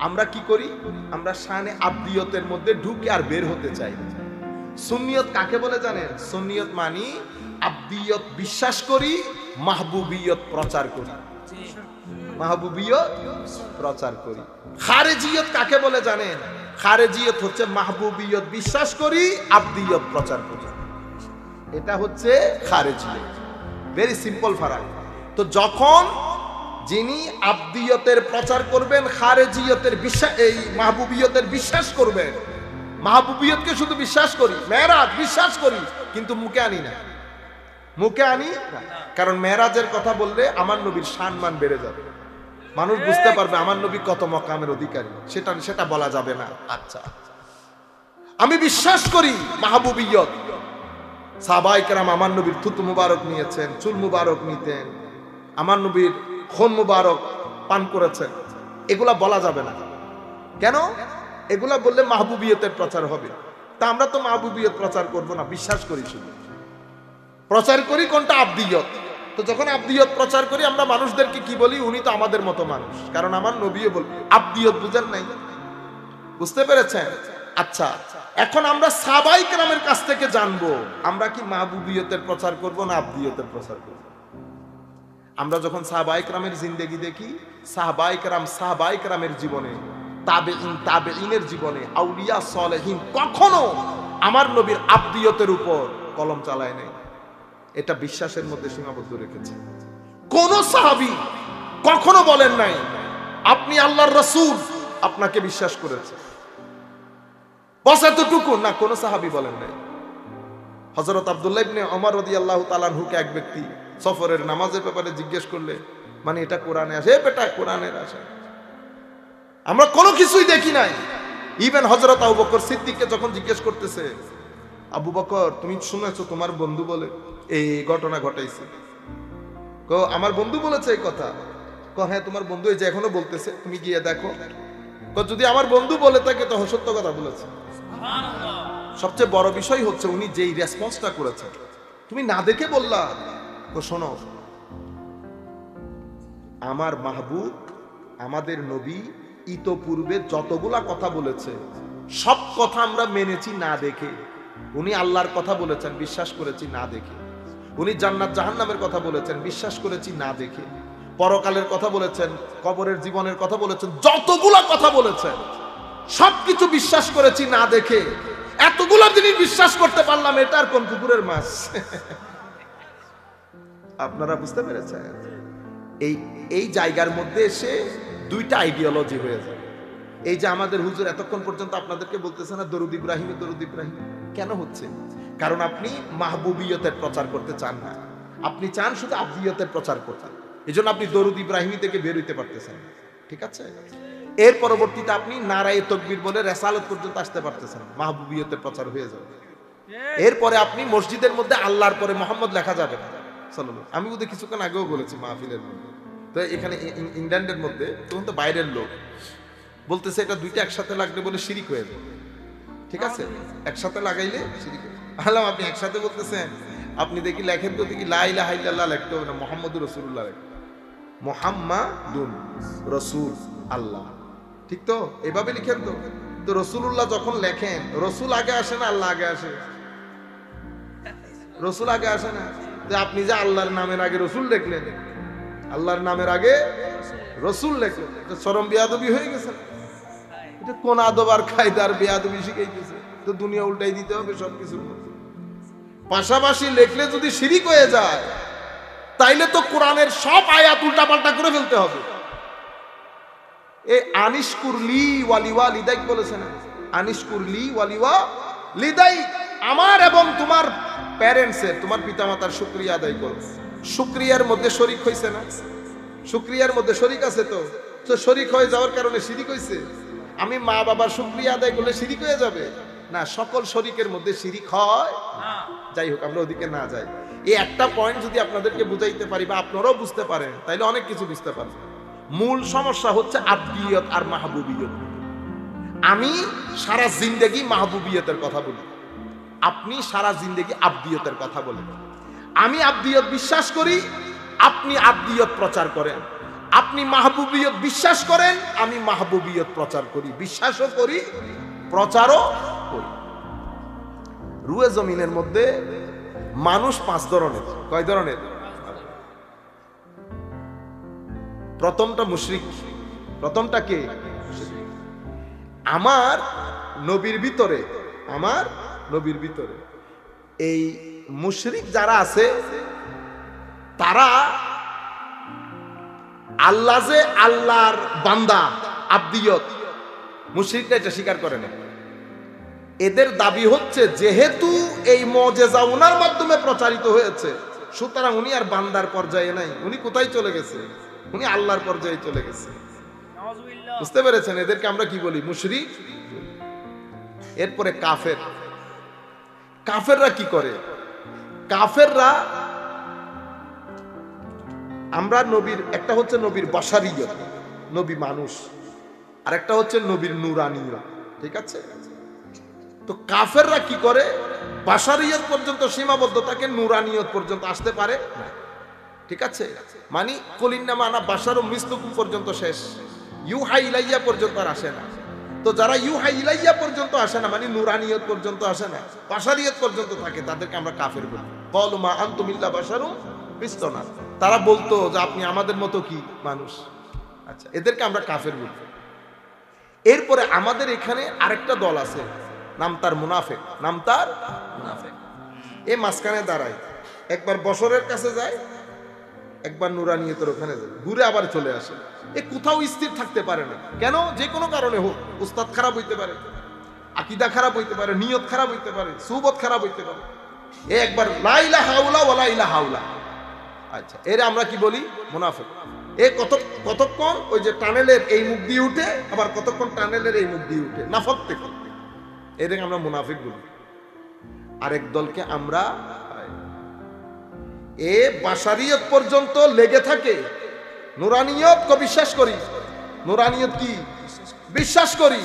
আমরা কি করি? আমরা শানে আব্দিয়তের মধ্যে ঢুকে আর বের হতে চাই। সুন্নিয়ত কাকে বলে জানেন? সুন্নিয়ত মানি আব্দিয়ত বিশ্বাস করি, মাহবুবিয়ত প্রচার করি। মাহবুবিয়ত প্রচার করি। খারেজিয়ত কাকে বলে জানেন? খারেজিয়ত হচ্ছে মাহবুবিয়ত বিশ্বাস করি, আব্দিয়ত প্রচার করি। এটা হচ্ছে খারেজিয়ত। ভেরি সিম্পল ফারাক। তো যখন যিনি আব্দিয়তের প্রচার করবেন, খারেজিয়তের বিশ্বাস, এই মাহবুবিয়তের বিশ্বাস করবেন। মাহবুবিয়তকে শুধু বিশ্বাস করি, মেরাজ বিশ্বাস করি, কিন্তু মুখে আনি না, মুখে আনি না। কারণ মেরাজের কথা বললে আমার নবীর সম্মান বেড়ে যাবে, মানুষ বুঝতে পারবে আমার নবী কত মকামের অধিকারী, সেটা বলা যাবে না। আচ্ছা, আমি বিশ্বাস করি মাহবুবিয়ত। সাহাবায়ে কেরাম আমার নবীর থুতু মুবারক নিয়েছেন, চুল মুবারক নিতেন, আমার নবীর খুন মুবারক পান করেছেন, এগুলা বলা যাবে না। কেন? এগুলা বললে মাহবুবিয়তের প্রচার হবে। তা আমরা তো মাহবুবিয়ত প্রচার করব না, বিশ্বাস করি, শুধু প্রচার করি কোনটা? আব্দিয়ত। তো যখন আব্দিয়ত প্রচার করি, আমরা মানুষদেরকে কি বলি? উনি তো আমাদের মতো মানুষ। কারণ আমার নবীও বল, আব্দিয়ত বুঝেন নাই? বুঝতে পেরেছেন? আচ্ছা, এখন আমরা সাহাবায়ে কেরামের কাছ থেকে জানবো, আমরা কি মাহবুবিয়তের প্রচার করব না আব্দিয়তের প্রচার করব? আমরা যখন সাহাবায়ে কেরামের জিন্দেগি দেখি, সাহাবায়ে কেরামের জীবনে, তাবেঈনের জীবনে, আউলিয়া সালেহিন কখনো আমার নবীর আব্দিয়তের উপর কলম চালায় নাই। এটা বিশ্বাসের মধ্যে সীমাবদ্ধ রেখেছে। কোন সাহাবী কখনো বলেন নাই আপনি আল্লাহর রাসূল, আপনাকে বিশ্বাস করেছে, বস এতটুকু না, কোন সাহাবী বলেন নাই। হযরত আব্দুল্লাহ ইবনে ওমর রাদিয়াল্লাহু তাআলা আনহুকে এক ব্যক্তি সফরের নামাজের ব্যাপারে জিজ্ঞেস করলে, মানে এটা কোরআনে আসে? বেটা কোরআনের আসে, আমরা কোনো কিছুই দেখি নাই। ইভেন হযরত আবু বকর সিদ্দিককে যখন জিজ্ঞেস করতেছে, আবু বকর তুমি শুনেছো তোমার বন্ধু বলে এই ঘটনা ঘটাইছে, আমার বন্ধু বলেছে এই কথা। হ্যাঁ তোমার বন্ধু এই যে এখনো বলতেছে, তুমি গিয়ে দেখো। যদি আমার বন্ধু বলে থাকে তো সত্য কথা বলেছে। সবচেয়ে বড় বিষয় হচ্ছে উনি যেই রেসপন্সটা করেছেন, তুমি না দেখে বললা। শোনো, আমার মাহবুব আমাদের নবী ইতোপূর্বে যতগুলা কথা বলেছে সব কথা আমরা মেনেছি না দেখে। উনি আল্লাহর কথা বলেছেন, বিশ্বাস করেছি না দেখে। উনি জান্নাত জাহান্নামের কথা বলেছেন, বিশ্বাস করেছি না দেখে। পরকালের কথা বলেছেন, কবরের জীবনের কথা বলেছেন, যতগুলা কথা বলেছেন সবকিছু বিশ্বাস করেছি না দেখে। এতগুলা জিনিস বিশ্বাস করতে পারলাম, এটার কোন পুকুরের মাছ? আপনারা বুঝতে পেরেছেন? এই জায়গার মধ্যে এসে দুইটা আইডিওলজি হয়ে যায়। এই যে আমাদের হুজুর এতক্ষণ পর্যন্ত আপনাদেরকে বলতেছে না দরুদ ইব্রাহিম, দরুদ ইব্রাহিম, কেন হচ্ছে? কারণ আপনি মাহবুবিয়তের প্রচার করতে চান না, আপনি চান শুধু আব্দিয়তের প্রচার করতে। এই জন্য আপনি দরুদ ইব্রাহিমী থেকে বের হইতে পারতেছেন, ঠিক আছে? এর পরবর্তীতে আপনি নারায়ে তাকবীর বলে রেসালত পর্যন্ত আসতে পারতেছেন, মাহবুবিয়তের প্রচার হয়ে যাবে। এরপরে আপনি মসজিদের মধ্যে আল্লাহর পরে মোহাম্মদ লেখা যাবে না সাল্লাল্লাহু। আমি ওদের কিছুক্ষণ আগেও বলেছি মাহফিলের মধ্যে। তো এখানে ইংল্যান্ডের মধ্যে তখন তো বাইরের লোক বলতেছে এটা দুইটা একসাথে লাগলে বলে শিরিক হয়ে যাবে, ঠিক আছে? একসাথে লাগাইলে শিরিক হয়ে যাবে। আল্লাহ আপনি একসাথে বলতেছেন, আপনি দেখি লেখেন তো দেখি লা ইলাহা ইল্লাল্লাহ লিখতে হবে না, মুহাম্মাদুর রাসূলুল্লাহ লিখতে, মুহাম্মাদুন রাসূল আল্লাহ, ঠিক তো? এভাবে লিখেন তো। তো রাসূলুল্লাহ যখন লেখেন, রাসূল আগে আসে না আল্লাহ আগে আসে? রাসূল আগে আসে না? তো আপনি যে আল্লাহর নামের আগে রাসূল লিখলেন, আল্লাহর নামের আগে রাসূল লিখলেন, এটা চরম বেয়াদবি হয়ে গেছে। এটা কোন আদব আর কায়দার বেয়াদবি শিখাইতেছে? তো দুনিয়া উল্টাই দিতে হবে সবকিছুর মধ্যে। পাশাপাশি লেখলে যদি শিরিক হয়ে যায় তাইলে তো কোরআনের সব আয়াত উল্টাপাল্টা করে ফেলতে হবে। এই আনিশকুরলি ওয়ালিওয়া লিদাইক বলেছেন, আনিশকুরলি ওয়ালিওয়া লিদাইক, আমার এবং তোমার প্যারেন্টসের, তোমার পিতামাতার শুকরিয়া আদায় করো। শুকরিয়ার মধ্যে শরিক হইছে না? শুকরিয়ার মধ্যে শরিক আছে তো। তো শরিক হয়ে যাওয়ার কারণে শিরিক হইছে। আমি মা বাবার শুকরিয়া আদায় করলে শিরিক হয়ে যাবে না? সকল শরিকের মধ্যে শিরিক হয় না। যাই হোক, আমরা ওদিকে না যাই। এই একটা পয়েন্ট যদি আপনাদেরকে বুঝাইতে পারি বা আপনারাও বুঝতে পারেন তাইলে অনেক কিছু বুঝতে পারবেন। মূল সমস্যা হচ্ছে আব্দিয়ত আর মাহবুবিয়ত। আমি সারা জিন্দেগি মাহবুবিয়তের কথা বলি, আপনি সারা জিন্দেগি আব্দিয়তের কথা বলেন। আমি আব্দিয়ত বিশ্বাস করি, আপনি আব্দিয়ত প্রচার করেন। আপনি মাহবুবিয়ত বিশ্বাস করেন, আমি মাহবুবিয়ত প্রচার করি, বিশ্বাসও করি, প্রচারও করি। রুয়ে জমিনের মধ্যে মানুষ 5 ধরনের। কয় ধরনের? প্রথমটা মুশরিক। প্রথমটা কে? আমার নবীর ভিতরে, আমার নবীর ভিতরে এই মুশরিক যারা আছে তারা আল্লাহ যে আল্লাহর বান্দা, আব্দিয়ত, মুশরিকরা এটা স্বীকার করে না। এদের দাবি হচ্ছে যেহেতু এই মুজিজা ওনার মাধ্যমে প্রচারিত হয়েছে, সুতরাং উনি আর বান্দার পর্যায়ে নাই, উনি কোথায় চলে গেছে? উনি আল্লাহর পর্যায়ে চলে গেছে। বুঝতে পেরেছেন? এদেরকে আমরা কি বলি? মুশরিক। এরপরে কাফের। কাফেররা কি করে? কাফেররা, আমরা নবীর, একটা হচ্ছে নবীর বাশারিয়ত, নবী মানুষ, আর একটা হচ্ছে নবীর নুরানিয়ত, ঠিক আছে? তো কাফেররা কি করে? বাশারিয়ত পর্যন্ত সীমাবদ্ধ থাকে, নুরানিয়ত পর্যন্ত আসতে পারে না, ঠিক আছে? মানে কলিন্নামা আনা বাশারু মিসলুকুম পর্যন্ত শেষ, ইউহা ইলাইয়া পর্যন্ত আর আসে না। তো যারা ইউহা ইলাইয়া পর্যন্ত আসে না, মানে নুরানিয়ত পর্যন্ত আসে না, বাশারিয়ত পর্যন্ত থাকে, তাদেরকে আমরা কাফের বলি। ক্বালু মা আনতুম ইল্লা বাশারুম মিসলুনা, তারা বলতো যে আপনি আমাদের মতো কি মানুষ। আচ্ছা, এদেরকে আমরা কাফের বলি। এরপরে আমাদের এখানে আরেকটা দল আছে, নাম তার মুনাফিক। নাম তার মুনাফিক। এই মাঝখানে দাঁড়ায়, একবার বশরের কাছে যায়, একবার নুরানিয়তের ওখানে যায়, ঘুরে আবার চলে আসে। এ কোথাও স্থির থাকতে পারে না। কেন? যে কোনো কারণে হোক, উস্তাদ খারাপ হইতে পারে, আকীদা খারাপ হইতে পারে, নিয়ত খারাপ হইতে পারে, সুবত খারাপ হইতে পারে। এ একবার লা ইলাহা ইল্লাল্লাহ ওয়া লা ইলাহা ইল্লাল্লাহ। আচ্ছা, এর আমরা কি বলি? মুনাফিক। এ কতক্ষণ ওই যে টানেলের এই মুখ দিয়ে উঠে, আবার কতক্ষণ টানেলের এই মুখ দিয়ে উঠে, নাফাক থেকে। এদের আমরা মুনাফিক বলি। আরেক দলকে আমরা এ বাশারিয়ত পর্যন্ত লেগে থাকে। নুরানিয়ত কে বিশ্বাস করি, নুরানিয়ত কি বিশ্বাস করি,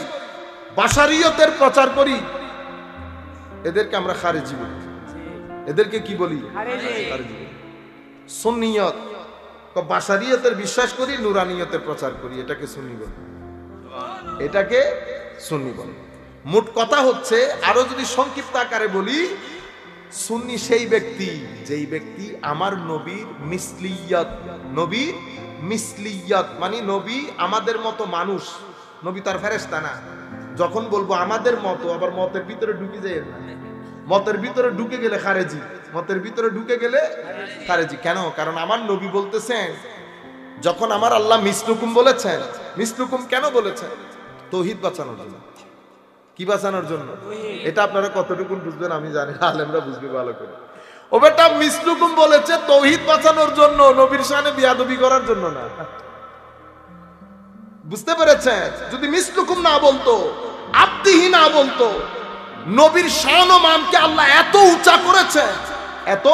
বাশারিয়তের প্রচার করি, এদেরকে আমরা খারেজি বলি। এদেরকে কি বলি? খারেজি বলি। সুন্নিয়ত বাশারিয়তের বিশ্বাস করি, নুরানিয়তের প্রচার করি, এটাকে সুন্নি বলি, এটাকে সুন্নি বলি। মোট কথা হচ্ছে, আরো যদি সংক্ষিপ্ত আকারে বলি, সুন্নি সেই ব্যক্তি যেই ব্যক্তি আমার নবীর মিসলিয়ত, নবীর মিসলিয়ত মানে নবী আমাদের মতো মানুষ, নবী তার ফেরেশতা না। যখন বলবো আমাদের মতো, আবার মতের ভিতরে ঢুকে যায় না, মতের ভিতরে ঢুকে গেলে খারেজি, মতের ভিতরে ঢুকে গেলে খারেজি। কেন? কারণ আমার নবী বলতেছেন, যখন আমার আল্লাহ মিসলুকুম বলেছেন, মিসলুকুম কেন বলেছেন? তৌহিদ বাঁচানোর জন্য। কি বাঁচানোর জন্য? এটা আপনারা কতটুকু বুঝবেন আমি জানি, আলেমরা বুঝবে ভালো করে। ও বেটা, মিসলুকুম বলেছে তৌহিদ বাঁচানোর জন্য, নবীর শানে বিয়াদবি করার জন্য না। বুঝতে পেরেছেন? যদি মিসলুকুম না বলতো, আব্দিহি না বলতো, নবীর শান ও মানকে আল্লাহ এত উঁচা করেছেন, এত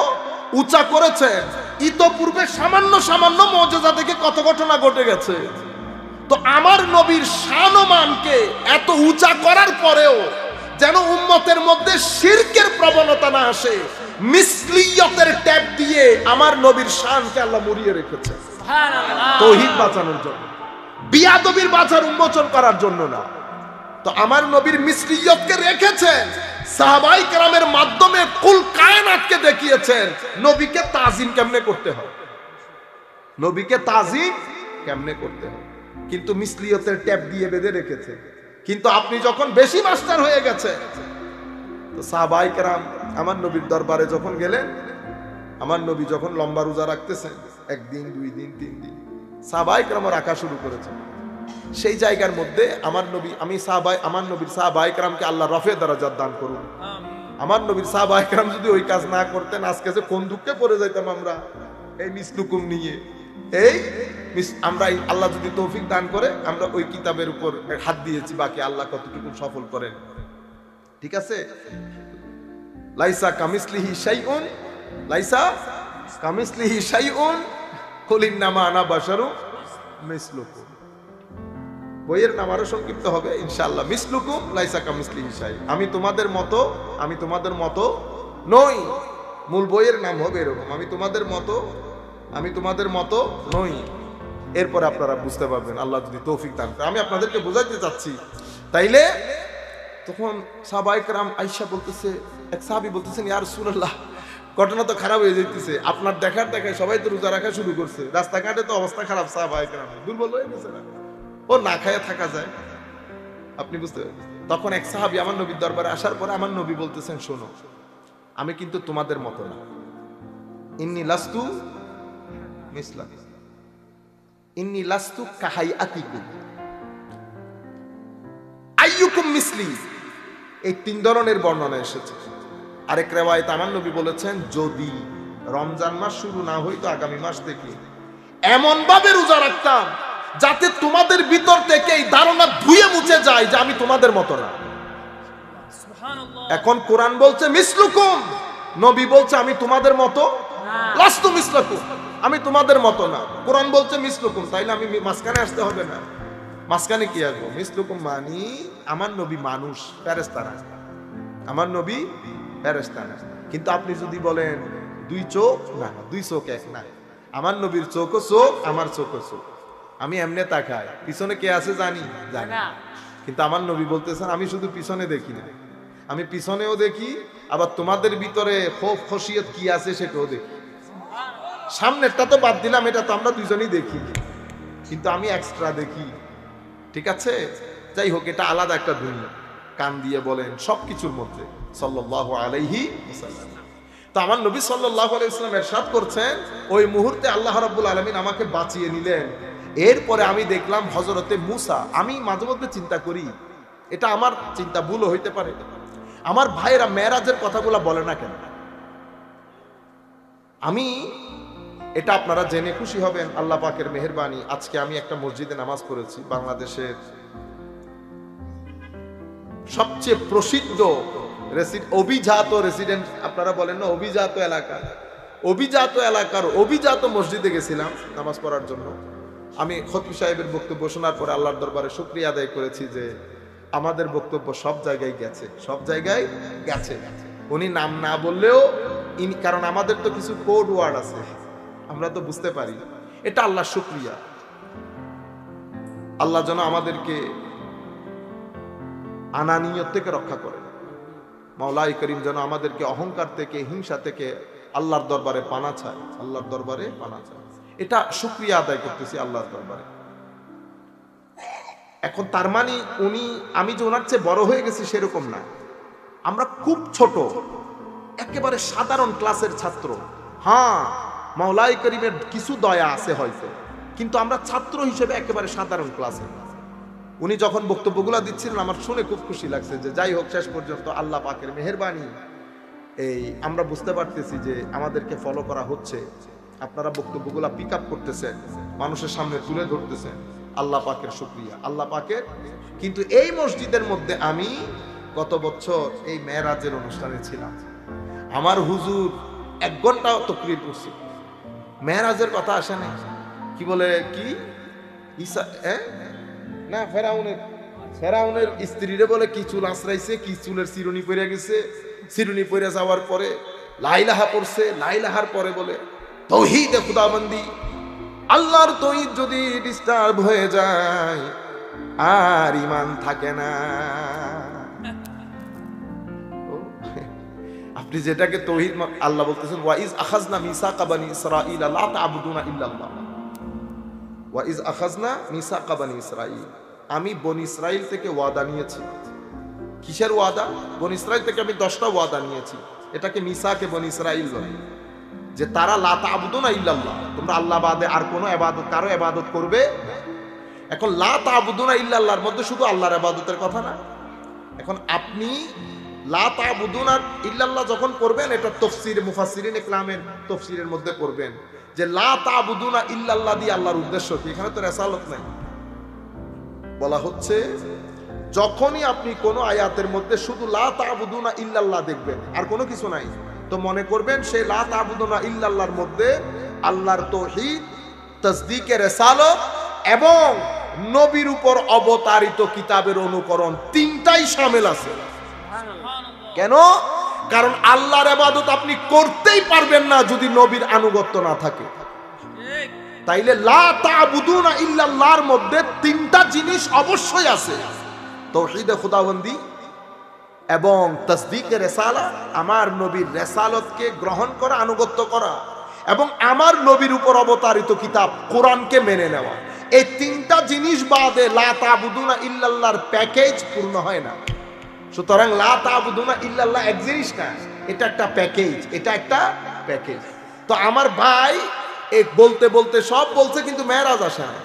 উঁচা করেছেন, ইতোপূর্বে সামান্য সামান্য মুজিজা থেকে কত ঘটনা ঘটে গেছে। তো আমার নবীর শান ও মানকে এত উঁচা করার পরেও যেন উম্মতের মধ্যে শিরকের প্রবণতা না আসে, মিসলিয়তের ট্যাব দিয়ে আমার নবীর শানকে আল্লাহ মুড়িয়ে রেখেছে, তৌহিদ বাঁচানোর জন্য, বিয়াদবির বাজার উন্মোচন করার জন্য না। তো আমার নবীর মিসলিয়তকে রেখেছেন, সাহাবায়ে কেরামের মাধ্যমে কুল কায়নাতকে দেখিয়েছেন নবীকে তাজিম কেমনে করতে হয়, নবীকে তাজিম কেমনে করতে হয়। কিন্তু মিসলিয়তের ট্যাব দিয়ে বেঁধে রেখেছে। কিন্তু আপনি যখন বেশি মাস্টার হয়ে গেছে, তো সাহাবায়ে কেরাম আমার নবীর দরবারে যখন গেলেন, আমার নবী যখন লম্বা রোজা রাখতেছেন, একদিন, 2 দিন, 3 দিন, সাহাবায়ে কেরাম রাখা শুরু করেছেন। সেই জায়গার মধ্যে আমার নবী, আমার নবীর সাহাবায়ে কেরামকে আল্লাহ রফে দরজাত দান করুন। আমার নবীর সাহাবায়ে কেরাম যদি ওই কাজ না করতেন, আজকে যে কোন দুঃখে পড়ে যাইতাম আমরা এই মিসলুকুম নিয়ে। আমরা আল্লাহ যদি তৌফিক দান করে, আমরা ওই কিতাবের উপর হাত দিয়েছি, বাকি আল্লাহ কতটুকু সফল করেন। ঠিক আছে? লাইসা কামিসলিহি শাইউন, লাইসা কামিসলিহি শাইউন কুল ইন্নামা আনা বাশারুম মিসলুকুম। বইয়ের নাম আরো সংক্ষিপ্ত হবে ইনশাআল্লাহ, মিসলুকুম লাইসা কামিসলিহি শাই, আমি তোমাদের মতো, আমি তোমাদের মতো নই। মূল বইয়ের নাম হবে এরকম, আমি তোমাদের মতো, আমি তোমাদের মতো নই। এরপর আপনারা বুঝতে পারবেন আল্লাহ যদি তৌফিক দান করে। আমি আপনাদেরকে বোঝাতে চাচ্ছি। তাইলে তখন সাহাবায়ে কেরাম আয়েশা বলতেছে, এক সাহাবী বলতেছেন, ইয়া রাসূলুল্লাহ, ঘটনা তো খারাপ হয়ে যাইতেছে, আপনার দেখার দেখায় সবাই তো রোজা রাখা শুরু করছে, রাস্তাঘাটে তো অবস্থা খারাপ, সাহাবায়ে কেরাম দুর্বল হয়ে গেছে না, ও না খায়া থাকা যায়। আপনি বুঝতে পারবেন? তখন এক সাহাবী আমার নবীর দরবারে আসার পরে আমার নবী বলতেছেন, শোনো, আমি কিন্তু তোমাদের মতো না, ইন্নী লাস্তু মিসলাক, ইন্নী লাস্তু কাহাইআতিকুম আইয়ুকুম মিসলি। এই 3 ধরনের বর্ণনা এসেছে। আরেক রিওয়ায়াতে আমার নবী বলেছেন, যদি রমজান মাস শুরু না হইতো আগামী মাস থেকে, এমন ভাবে রোজা রাখতাম যাতে তোমাদের ভিতর থেকে এই ধারণা ধুয়ে মুছে যায় যে আমি তোমাদের মতো না। এখন কোরআন বলছে মিসলুকুম, নবী বলছে আমি তোমাদের মতো, লাস্তু মিসলাকুম, আমি তোমাদের মতো না। কোরআন বলছে মিসলুকুম, তাইলে আমি মাঝখানে আসতে হবে না। মাঝখানে কি আসবো? মিসলুকুম মানি আমার নবী মানুষ, ফেরেশতা না, আমার নবী ফেরেশতা না। কিন্তু আপনি যদি বলেন 2 চোখ, না 2 চোখ এক না, আমার নবীর চোখও চোখ, আমার চোখও চোখ। আমি এমনে তাকাই, পিছনে কে আছে জানি জানি, কিন্তু আমার নবী বলতেছেন আমি শুধু পিছনে দেখি না, আমি পিছনেও দেখি, আবার তোমাদের ভিতরে খৌফ খশিয়ত কি আছে সেটাও দেখি। সামনেরটা তো বাদ দিলাম, এটা তো আমরা দুজনেই দেখি, কিন্তু আমি এক্সট্রা দেখি। ঠিক আছে? যাই হোক, এটা আলাদা একটা দুনিয়া। কান দিয়ে বলেন সবকিছুর মধ্যে সাল্লাল্লাহু আলাইহি ওয়াসাল্লাম। তো আমার নবী সাল্লাল্লাহু আলাইহি ওয়াসাল্লাম ইরশাদ করছেন, ওই মুহূর্তে আল্লাহ রাব্বুল আলামিন আমাকে বাঁচিয়ে নিলেন। এরপরে আমি দেখলাম হযরতে মূসা। আমি মাঝে মধ্যে চিন্তা করি, এটা আমার চিন্তা ভুলও হইতে পারে, আমার ভাইয়েরা মেরাজের কথাগুলো বলে না কেন? আমি এটা আপনারা জেনে খুশি হবেন, আল্লাহ পাকের মেহেরবানি। আজকে আমি একটা মসজিদে নামাজ পড়েছি, বাংলাদেশের সবচেয়ে প্রসিদ্ধ অভিজাত রেসিডেন্ট, আপনারা বলেন না অভিজাত এলাকা, অভিজাত এলাকার অভিজাত মসজিদে গেছিলাম নামাজ পড়ার জন্য। আমি খতিব সাহেবের বক্তব্য শোনার পরে আল্লাহর দরবারে শুকরিয়া আদায় করেছি যে আমাদের বক্তব্য সব জায়গায় গেছে, সব জায়গায় গেছে। উনি নাম না বললেও কারণ আমাদের তো কিছু কোড ওয়ার্ড আছে, আমরা তো বুঝতে পারি। এটা আল্লাহর শুকরিয়া। আল্লাহ যেন আমাদেরকে আনানিয়ত থেকে রক্ষা করে। মাওলাই করিম যেন আমাদেরকে অহংকার থেকে, হিংসা থেকে আল্লাহর দরবারে পানা চায়, আল্লাহর দরবারে পানা চায়। এটা শুকরিয়া আদায় করতেছি আল্লাহর দরবারে। এখন তার মানে উনি, আমি যে ওনার চেয়ে বড় হয়ে গেছি সেরকম না, আমরা খুব ছোট, একেবারে সাধারণ ক্লাসের ছাত্র। হ্যাঁ, মাওলাই করিমের কিছু দয়া আছে হয়তো, কিন্তু আমরা ছাত্র হিসেবে একেবারে সাধারণ ক্লাসে। উনি যখন বক্তব্যগুলো দিচ্ছিলেন আমার শুনে খুব খুশি লাগছে যে যাই হোক শেষ পর্যন্ত আল্লাহ পাকের মেহেরবানি এই আমরা বুঝতে পারতেছি যে আমাদেরকে ফলো করা হচ্ছে। আপনারা বক্তব্যগুলো পিক আপ করতেছেন, মানুষের সামনে তুলে ধরতেছেন, আল্লাহ পাকের শুকরিয়া, আল্লাহ পাকের। কিন্তু এই মসজিদের মধ্যে আমি গত বছর এই মেরাজের অনুষ্ঠানে ছিলাম, আমার হুজুর 1 ঘন্টা তাকরীর করছে, মেরাজের কথা আসে না। কি বলে কি ঈসা না ফেরাউনের স্ত্রীরে বলে কি চুল আশ্রাইছে, কি চুলের চিরুনি পড়ে গেছে, চিরুনি পড়ে যাওয়ার পরে লা ইলাহা পড়ছে, লা ইলাহার পরে বলে তাওহীদে খুদাবন্দি, আল্লাহর তাওহীদ যদি ডিস্টার্ব হয়ে যায় আর ঈমান থাকে না। আপনি যেটাকে তাওহীদ, আল্লাহ বলতেছেন ওয়া ইজ আখাযনা মিসাকা বানি ইসরাঈল লা তা'বুদুনা ইল্লাল্লাহ, ওয়া ইজ আখাযনা মিসাকা বানি ইসরাঈল, আমি বনি ইসরাইল থেকে ওয়াদা নিয়েছি। কিসের ওয়াদা? বনি ইসরাইল থেকে আমি 10টা ওয়াদা নিয়েছি। এটাকে মিসাকে বনি ইসরাইল বলে, যে তারা লা তা'বুদুনা ইল্লাল্লাহ, তোমরা আল্লাহ বাদে আর কোনো ইবাদত, কারো ইবাদত করবে। এখন লা তা'বুদুনা ইল্লাল্লাহর মধ্যে শুধু আল্লাহর ইবাদতের কথা না। এখন আপনি লা তা'বুদুনা ইল্লাল্লাহ যখন করবেন, এটা তাফসীর মুফাসসিরিন ইকরামের তাফসীরের মধ্যে পড়বেন যে লা তা'বুদুনা ইল্লাল্লাহ দিয়ে আল্লাহর উদ্দেশ্য কি? এখানে তো রিসালাত নাই। বলা হচ্ছে যখনই আপনি কোন আয়াতের মধ্যে শুধু লা তা'বুদুনা ইল্লাল্লাহ দেখবেন আর কোনো কিছু নাই, তো মনে করবেন সেই লা তা'বুদুনা ইল্লাল্লাহর মধ্যে আল্লাহর তাওহীদ, তাসদীকে রিসালাত এবং নবীর উপর অবতারিত কিতাবের অনুকরণ, তিনটাই শামিল আছে। কেন? কারণ আল্লাহর ইবাদত আপনি করতেই পারবেন না যদি নবীর আনুগত্য না থাকে। তাইলে লা তা'বুদুনা ইল্লাল্লাহর মধ্যে তিনটা জিনিস অবশ্যই আছে, তাওহীদে খুদাবন্দি এবং তাসদীকে রিসালাত, আমার নবীর রিসালাতকে গ্রহণ করা, আনুগত্য করা, এবং আমার নবীর উপর অবতারিত কিতাব কোরআনকে মেনে নেওয়া। এই তিনটা জিনিস বাদে লা তা'বুদুনা ইল্লাল্লাহর প্যাকেজ পূর্ণ হয় না। সুতরাং লা তা'বুদুনা ইল্লাল্লাহ এক জিনিস না, এটা একটা প্যাকেজ, এটা একটা প্যাকেজ। তো আমার ভাই এক বলতে বলতে সব বলছে, কিন্তু মেরাজ আসে না।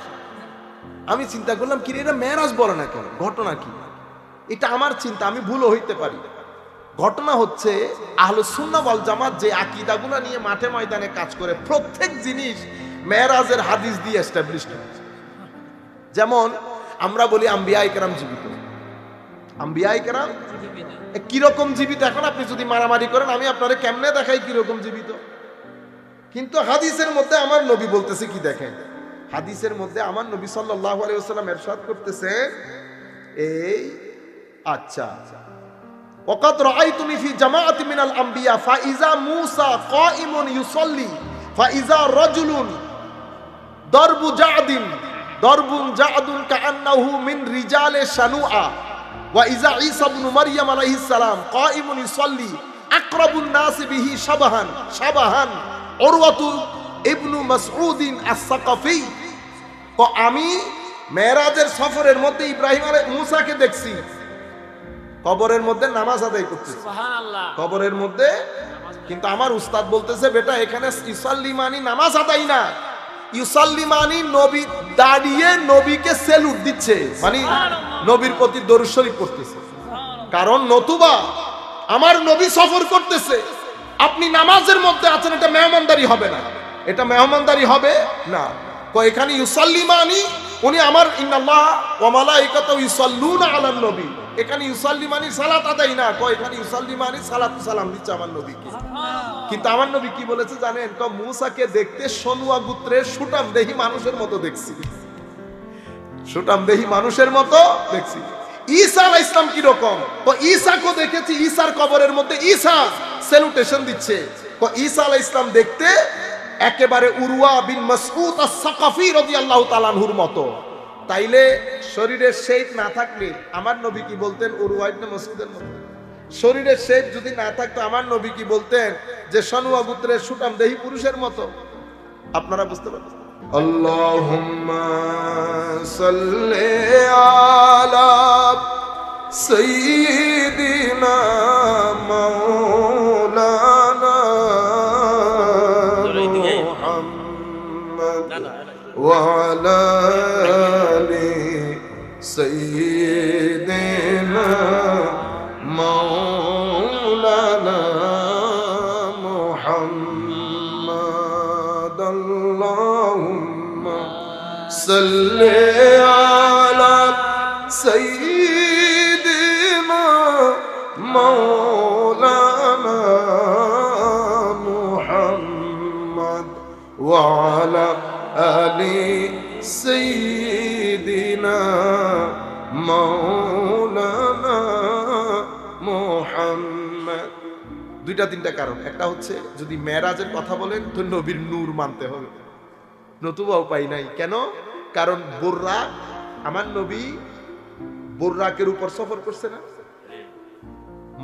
আমি চিন্তা করলাম কি এটা মেরাজ বলে না কেন, ঘটনা কি? এটা আমার চিন্তা, আমি ভুলও হইতে পারি। ঘটনা হচ্ছে আহলুস সুন্নাহ ওয়াল জামাত যে আকীদাগুলো নিয়ে মাঠে ময়দানে কাজ করে, প্রত্যেক জিনিস মেরাজের হাদিস দিয়ে এস্টাবলিশড হয়েছে। যেমন আমরা বলি আম্বিয়া ইকরাম জীবিত, আম্বিয়া ইকরাম কিরকম জীবিত? এখন আপনি যদি মারামারি করেন আমি আপনারে কেমনে দেখাই কিরকম জীবিত, কিন্তু হাদিসের মধ্যে আমার নবী বলতেছে কি দেখেন, হাদিসের মধ্যে আমার নবী সাল্লাল্লাহু আলাইহি ওয়াসাল্লাম ইরশাদ করতেছে এই আচ্ছা ওয়াকাদ রাআইতুনি ফি জামাআতি মিনাল আম্বিয়া ফাইজা মূসা কাইমুন ইউসাল্লি ফাইজা রাজুলুন দরবুন জা'দুন কাআন্নাহু মিন রিজালে শানুআ ওয়া ইজা ঈসা ইবনে মারইয়াম আলাইহিস সালাম কাইমুন ইউসাল্লি আকরাবুন নাস বিহি শাবাহান উরওয়াতু ইবনু মাসউদিন আস-সাকাফি। তো আমি মেরাজের সফরের মধ্যে ইব্রাহিম আলাইহিস মুসাকে দেখছি কবরের মধ্যে নামাজ আদায় করতেছে, সুবহানাল্লাহ, কবরের মধ্যে। কিন্তু আমার উস্তাদ বলতেছে বেটা এখানে ইউসাল্লি মানি নামাজ আদায় না, ইউসাল্লি মানি নবী দাঁড়িয়ে নবীকে সেলুট দিচ্ছে, মানে নবীর প্রতি দরুদ শরীফ করতেছে। কারণ নতুবা আমার নবী সফর করতেছে, আপনি নামাজের মধ্যে আছেন, এটা মেহমানদারি হবে না, এটা মেহমানদারি হবে না। এখানে ইউসাল্লি মানি উনি আমার ইন্নাল্লাহ ওয়া মালাইকাতুহু ইউসাল্লুনা আলান নবী, এখানে ইউসাল্লি মানে সালাত আদায় না, কয় এখানে ইউসাল্লি মানে সালাতু সালাম দিচ্ছে আমার নবীকে। কিন্তু আমার নবী কি বলেছে জানেন? কয় মূসাকে দেখতে সনুয়া গোত্রের সুটাম দেহি মানুষের মতো দেখছি, সুটাম দেহি মানুষের মতো দেখছি। ঈসা আলাইহিস সালাম কি রকম? কয় ঈসাকে দেখেছি, ঈসার কবরের মধ্যে ঈসা স্যালুটেশন দিচ্ছে। কয় ঈসা আলাইহিস সালাম দেখতে একেবারে উরওয়া বিন মাসউদ আস-সাকাফি রাদিয়াল্লাহু তাআলা আনহুর মতো। তাইলে শরীরের শেপ না থাকলে আমার নবী কি বলতেন? উরওয়া ইবনে মাসউদের মতো। শরীরের শেপ যদি না থাকতো আমার নবী কি বলতেন? যে সনুয়া গোত্রের সুটাম দেহি পুরুষের মতো। আপনারা বুঝতে পারছেন? আল্লাহুম্মা সাল্লি আলা সাইয়্যিদিনা মাওলানা وعلى آل سيدنا مولانا محمد اللهم صل على سيدنا مولانا محمد وعلى আলি সাইয়্যিদিনা মাওলানা মুহাম্মদ। দুইটা তিনটা কারণ। একটা হচ্ছে যদি মেরাজের কথা বলেন তো নবীর নূর মানতে হবে, নতুবা উপায় নাই। কেন? কারণ বুররাক, আমার নবী বুররাকের উপর সফর করছে না?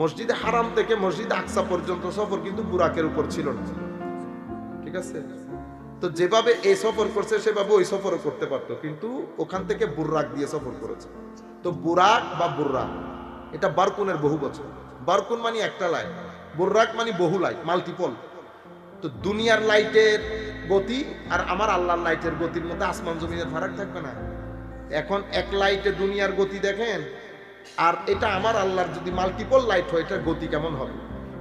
মসজিদে হারাম থেকে মসজিদ আকসা পর্যন্ত সফর কিন্তু বুরাকের উপর ছিল না, ঠিক আছে? তো যেভাবে এই সফর করছে সেভাবে ওই সফরও করতে পারতো, কিন্তু ওখান থেকে বুররাক দিয়ে সফর করেছে। তো বুরাক বা বুররা এটা বারকুনের বহু বচন। বারকুন মানে একটা লাইট, বুররাক মানে বহু লাইট, মাল্টিপল। তো দুনিয়ার লাইটের গতি আর আমার আল্লাহর লাইটের গতির মধ্যে আসমান জমিনের ফারাক থাকবে না? এখন এক লাইটে দুনিয়ার গতি দেখেন, আর এটা আমার আল্লাহর যদি মাল্টিপল লাইট হয় এটার গতি কেমন হবে?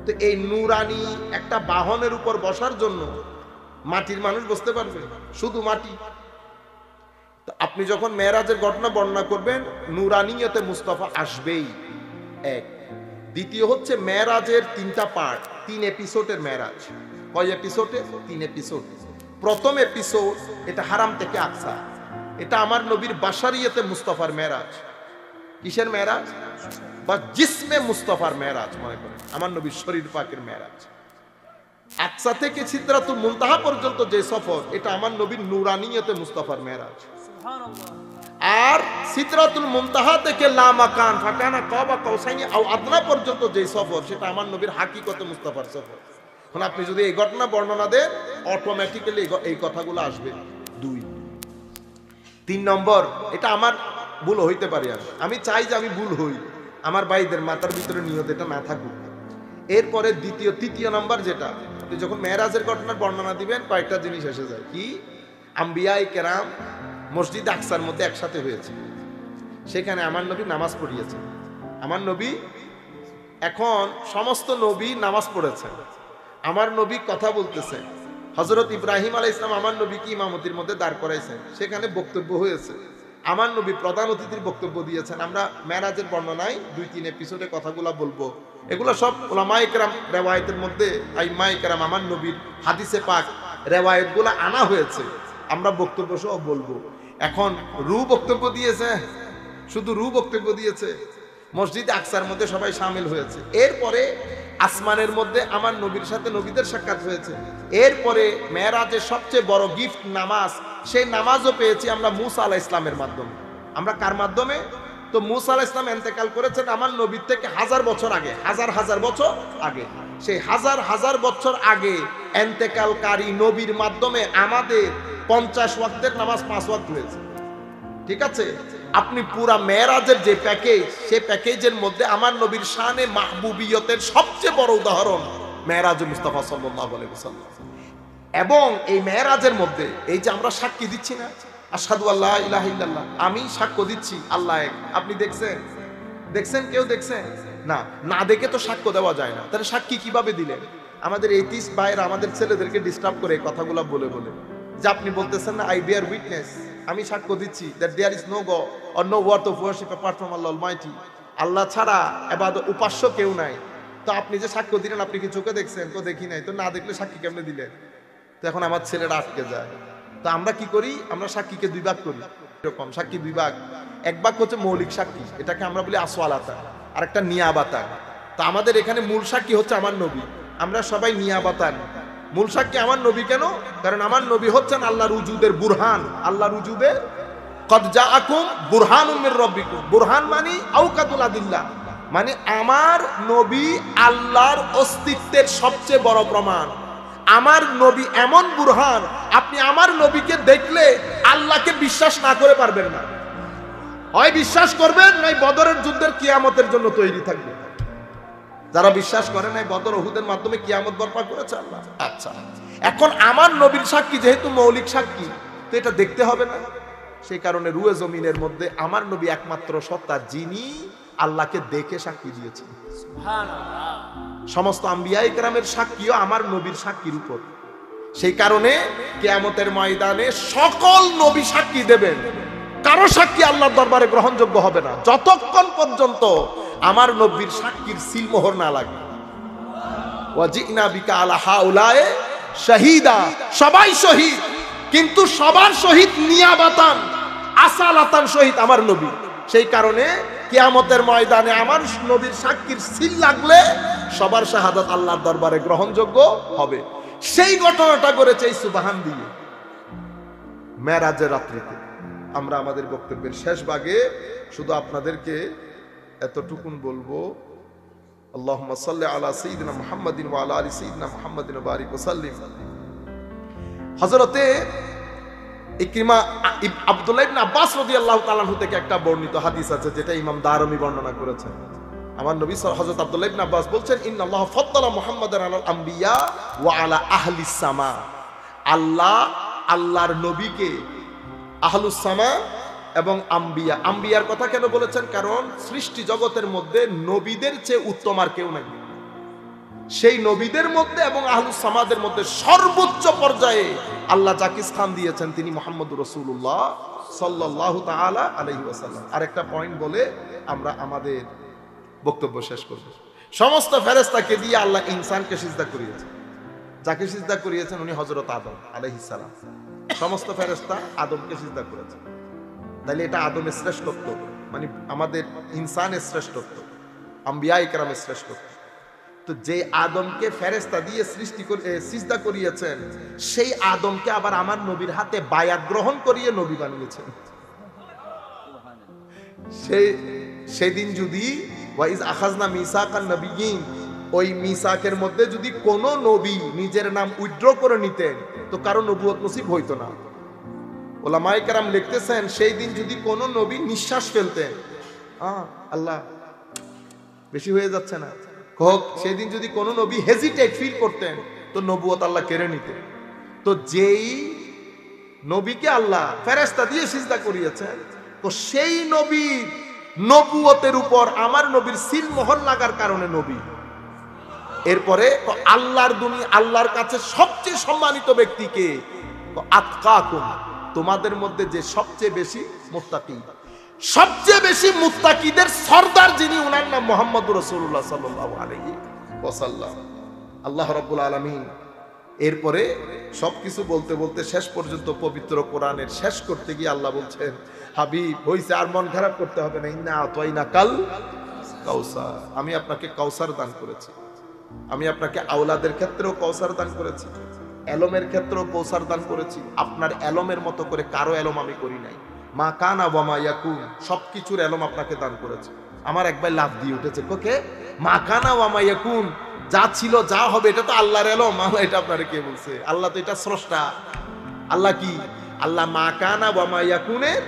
তো এই নূরানি একটা বাহনের উপর বসার জন্য মাটির মানুষ বসতে পারবে? শুধু মাটি। আপনি যখন মেরাজের ঘটনা বর্ণনা করবেন নূরানিয়তে মুস্তাফা আসবেই, এক। দ্বিতীয় হচ্ছে মেরাজের তিনটা পার্ট, 3 এপিসোডের মেরাজ। কয় এপিসোডে? 3 এপিসোড। প্রথম এপিসোড এটা হারাম থেকে আকসা, এটা আমার নবীর বাশারিয়তে মুস্তাফার মেরাজ। কিসের মেরাজ? বা জিসমে মুস্তাফার মেরাজ মনে করেন, আমার নবীর শরীর পাকের মেরাজ। আকসা থেকে সিদরাতুল মুনতাহা পর্যন্ত যে সফর এটা আমার নবীর নূরানিয়তে মুস্তাফার মেরাজ। আর সিদরাতুল মুনতাহা থেকে লা মাকান ফাকানা কাবা কাউসাইনি আও আদনা পর্যন্ত যে সফর সেটা আমার নবীর হাকিকতে মুস্তাফার সফর। এখন আপনি যদি এই ঘটনা বর্ণনা দেন অটোমেটিক্যালি এই কথাগুলো আসবে। 2 3 নম্বর, এটা আমার ভুল হইতে পারে, আমি চাই যে আমি ভুল হই, আমার ভাইদের মাথার ভিতরে নিয়ত এটা না থাকুক। এরপরে তৃতীয় নম্বর যেটা, আপনি যখন মেরাজের ঘটনার বর্ণনা দিবেন কয়েকটা জিনিস এসে যায়। কি? আম্বিয়ায়ে কেরাম মসজিদ আকসার মধ্যে একসাথে হয়েছে, সেখানে আমার নবী নামাজ পড়িয়েছে। আমার নবী, এখন সমস্ত নবী নামাজ পড়েছেন, আমার নবী কথা বলতেছে। হযরত ইব্রাহিম আলাইহিস সালাম আমার নবীকে ইমামতির মধ্যে দাঁড় করাইছেন, সেখানে বক্তব্য হয়েছে, আমার নবী প্রধান অতিথির বক্তব্য দিয়েছেন। আমরা মেরাজের বর্ণনায় 2-3 এপিসোডে কথাগুলো বলবো, এগুলো সব উলামায়ে কেরাম রিওয়ায়াতের মধ্যে আইম্মায়ে কেরাম আমার নবীর হাদিসে পাক রিওয়ায়াতগুলো আনা হয়েছে, আমরা বক্তব্য সহ বলবো। এখন বক্তব্য দিয়েছে, শুধু বক্তব্য দিয়েছে, মসজিদ আকসার মধ্যে সবাই শামিল হয়েছে। এরপরে আসমানের মধ্যে আমার নবীর সাথে নবীদের সাক্ষাৎ হয়েছে। এরপরে মেরাজের সবচেয়ে বড় গিফট নামাজ, সেই নামাজও পেয়েছি আমরা মুসা আলাইহিস সালামের মাধ্যমে। আমরা কার মাধ্যমে? তো মুসা আলাইহিস সালাম ইন্তেকাল করেছেন আমার নবীর থেকে 1000 বছর আগে, হাজার বছর আগে। সেই হাজার বছর আগে ইন্তেকালকারী নবীর মাধ্যমে আমাদের 50 ওয়াক্তের নামাজ 5 ওয়াক্ত হয়েছে, ঠিক আছে? আপনি পুরা মেরাজের যে প্যাকেজ, সেই প্যাকেজের মধ্যে আমার নবীর শানে মাহবুবিয়তের সবচেয়ে বড় উদাহরণ মেরাজ মুস্তাফা সাল্লাল্লাহু আলাইহি ওয়াসাল্লাম। এবং এই মেরাজের মধ্যে এই যে আমরা সাক্ষী দিচ্ছি না, আশহাদু আল্লা ইলাহা ইল্লাল্লাহ, আমি সাক্ষ্য দিচ্ছি আল্লাহ এক। আপনি দেখছেন কেউ দেখছেন? না, না দেখে তো সাক্ষ্য দেওয়া যায় না। তাহলে সাক্ষী কিভাবে দিলেন? আমাদের এইতিস ভাইরা আমাদের ছেলেদেরকে ডিস্টার্ব করে কথাগুলো বলে যে আপনি বলতেছেন না আই বিয়ার উইটনেস, আমি সাক্ষ্য দিচ্ছি that there is no God or no worth of worship apart from Allah Almighty, আল্লাহ ছাড়া ইবাদত উপাস্য কেউ নাই। তো আপনি যে সাক্ষ্য দিলেন, আপনি কি চোখে দেখছেন? তো দেখি নাই। তো না দেখলে সাক্ষী কেমনে দিলেন? তো এখন আমার ছেলেরা আটকে যায়। তো আমরা কি করি? আমরা সাক্ষীকে দুই ভাগ করি। এরকম সাক্ষী দুই ভাগ। এক ভাগ হচ্ছে মৌলিক সাক্ষী, এটাকে আমরা বলি আসওয়ালাতা, আর একটা নিয়াবাতা। তা আমাদের এখানে মূল সাক্ষী হচ্ছে আমার নবী, আমরা সবাই নিয়াবাতান। মূল সাক্ষী আমার নবী কেন? কারণ আমার নবী হচ্ছেন আল্লাহর উজুদের বুরহান, আল্লাহর উজুদের কদ জাআকুম বুরহানুম মির রাব্বিকুম। বুরহান মানে আওকাতুল আদিল্লাহ, মানে আমার নবী আল্লাহর অস্তিত্বের সবচেয়ে বড় প্রমাণ। আমার নবী এমন বুরহান, আপনি আমার নবীকে দেখলে আল্লাহকে বিশ্বাস না করে পারবেন না। হয় বিশ্বাস করবেন, নাই বদরের যুদ্ধের কিয়ামতের জন্য তৈরি থাকবে। যারা বিশ্বাস করে নাই বদর উহুদের মাধ্যমে কিয়ামত বরপা করেছে আল্লাহ। আচ্ছা, এখন আমার নবীর সাক্ষী যেহেতু মৌলিক সাক্ষী, তো এটা দেখতে হবে না? সেই কারণে রুয়ে জমিনের মধ্যে আমার নবী একমাত্র সত্তা যিনি আল্লাহকে দেখে সাক্ষী দিয়েছেন। সমস্ত আম্বিয়া ইকরামের সাক্ষীও আমার নবীর সাক্ষীর উপর। সেই কারণে কিয়ামতের ময়দানে সকল নবী সাক্ষী দেবেন, কারো সাক্ষী আল্লাহর দরবারে গ্রহণযোগ্য হবে না যতক্ষণ পর্যন্ত আমার নবীর সাক্ষীর সিলমোহর না লাগে। ওয়াজিনা বিকা আলা হাউলায়ে শাহীদা, সবাই শহীদ, কিন্তু সবার শহীদ নিয়াবাতান, আসালাতান শহীদ আমার নবী। সেই কারণে কিয়ামতের ময়দানে আমার নবীর সাক্ষীর সিল লাগলে সবার শাহাদাত আল্লাহর দরবারে গ্রহণযোগ্য হবে। সেই ঘটনাটা করেছে এই সুবহান দিয়ে মেরাজের রাত্রিতে। আমরা আমাদের বক্তব্যের শেষ ভাগে শুধু আপনাদেরকে এতটুকুন বলবো, আল্লাহুম্মা সাল্লি আলা সাইয়্যিদিনা মুহাম্মাদিন ওয়া আলা আলি সাইয়্যিদিনা মুহাম্মাদিন ওয়া বারিক ওয়া সাল্লিম। হযরতে ইকরিমা আব্দুল্লাহ ইবনে আব্বাস রাদিয়াল্লাহু তাআলা আনহু থেকে একটা বর্ণিত হাদিস আছে, যেটা ইমাম দারমি বর্ণনা করেছেন। আমার নবী হযরত আব্দুল্লাহ ইবনে আব্বাস বলছেন, ইন্নাল্লাহ ফাদ্দালা মুহাম্মাদান আলাল আম্বিয়া ওয়া আলা আহলিস সামা। আল্লাহ আল্লাহর নবীকে আহলুস সামা এবং আম্বিয়া, আম্বিয়ার কথা কেন বলেছেন? কারণ সৃষ্টি জগতের মধ্যে নবীদের চেয়ে উত্তম আর কেউ নাই। সেই নবীদের মধ্যে এবং আহলুস সামাদের মধ্যে সর্বোচ্চ পর্যায়ে আল্লাহ যাকে স্থান দিয়েছেন তিনি মুহাম্মদুর রাসূলুল্লাহ সাল্লাল্লাহু তাআলা আলাইহি ওয়াসাল্লাম। আরেকটা পয়েন্ট বলে আমরা আমাদের বক্তব্য শেষ করব। সমস্ত ফেরেশতাকে দিয়ে আল্লাহ ইনসানকে সিজদা করিয়েছেন। যাকে সিজদা করিয়েছেন উনি হযরত আদম আলাইহিস সালাম। সমস্ত ফেরেশতা আদমকে সিজদা করেছেন। তাহলে এটা আদমের শ্রেষ্ঠত্ব, মানে আমাদের ইনসানের শ্রেষ্ঠত্ব, আম্বিয়া ইকরামের শ্রেষ্ঠত্ব। তো যে আদমকে ফেরেশতা দিয়ে সৃষ্টি করে সিজদা করিয়েছেন, সেই আদমকে আবার আমার নবীর হাতে বায়াত গ্রহণ করিয়ে নবী বানিয়েছেন। সেদিন যদি ওয়াইজ আখাযনা মিসাকান নবিয়্যিন, ওই মিসাকের মধ্যে যদি কোন নবী নিজের নাম উইথড্র করে নিতেন তো কারো নবুয়ত নসিব হইতো না। ওলামায়ে কেরাম লিখতেছেন, সেই দিন যদি কোন নবী নিঃশ্বাস ফেলতেন, আল্লাহ বেশি হয়ে যাচ্ছে না হোক, সেই দিন যদি কোন নবী হেজিটেট ফিল করতেন তো নবুয়ত আল্লাহ কেড়ে নিতেন। তো যেই নবীকে আল্লাহ ফেরেশতা দিয়ে সিজদা করিয়েছেন, তো সেই নবীর নবুয়তের উপর আমার নবীর সিল মোহর লাগার কারণে নবী। এরপরে আল্লাহর কাছে সবচেয়ে সম্মানিত ব্যক্তিকে আতকাকুম, তোমাদের মধ্যে যে সবচেয়ে বেশি মুত্তাকি, সবচেয়ে বেশি মুত্তাকিদের সরদার যিনি, ওনার নাম মুহাম্মদুর রাসূলুল্লাহ সাল্লাল্লাহু আলাইহি ওয়াসাল্লাম। আল্লাহ রাব্বুল আলামিন এরপরে সবকিছু বলতে বলতে শেষ পর্যন্ত পবিত্র কোরআনের শেষ করতে গিয়ে আল্লাহ বলছেন, হাবিব হইছে আর মন খারাপ করতে হবে না, ইন্না আতাইনা কাল কাউসার, আমি আপনাকে কাউসার দান করেছি। আমি আপনাকে আওলাদের ক্ষেত্রেও কাউসার দান করেছি, এলমের ক্ষেত্রেও কাউসার দান করেছি। আপনার এলমের মতো করে কারো এলম আমি করি নাই। মা কানা ওয়া মা ইয়াকুন, সবকিছুর এলম আপনাকে দান করেছে। আমার একবার লাভ দিয়ে উঠেছে, ওকে মা কানা ওয়া মা ইয়াকুন, যা ছিল যা হবে এটা তো আল্লাহর এলম। আল্লাহ এটা আপনারে কে বলছে? আল্লাহ তো এটা স্রষ্টা। আল্লাহ কি? আল্লাহ মা কানা ওয়া মা ইয়াকুনের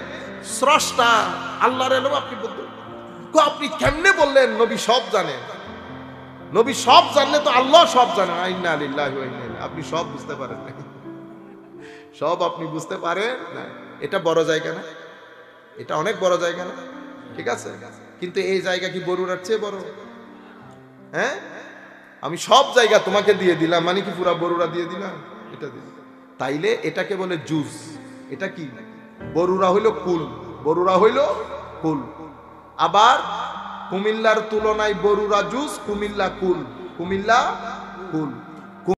স্রষ্টা। আল্লাহর এলম আপনি বলতে, আপনি কেমনে বললেন? নবী সব জানেন। নবী সব জানলে তো আল্লাহ সব জানেন। ইন্না লিল্লাহি ওয়া ইন্না ইলাইহি, আপনি সব বুঝতে পারেন না, সব আপনি বুঝতে পারেন না। এটা বড় জায়গা না? এটা অনেক বড় জায়গা না? ঠিক আছে, কিন্তু এই জায়গা কি বরুড়ার চেয়ে বড়? হ্যাঁ, আমি সব জায়গা তোমাকে দিয়ে দিলাম, মানে কি পুরা বরুড়া দিয়ে দিলাম? এটা দিলাম, তাইলে এটাকে বলে জুজ। এটা কি? বরুরা হইল কুল, বরুরা হইল কুল। আবার কুমিল্লার তুলনায় বরুরা জুস, কুমিল্লা কুল, কুমিল্লা কুল।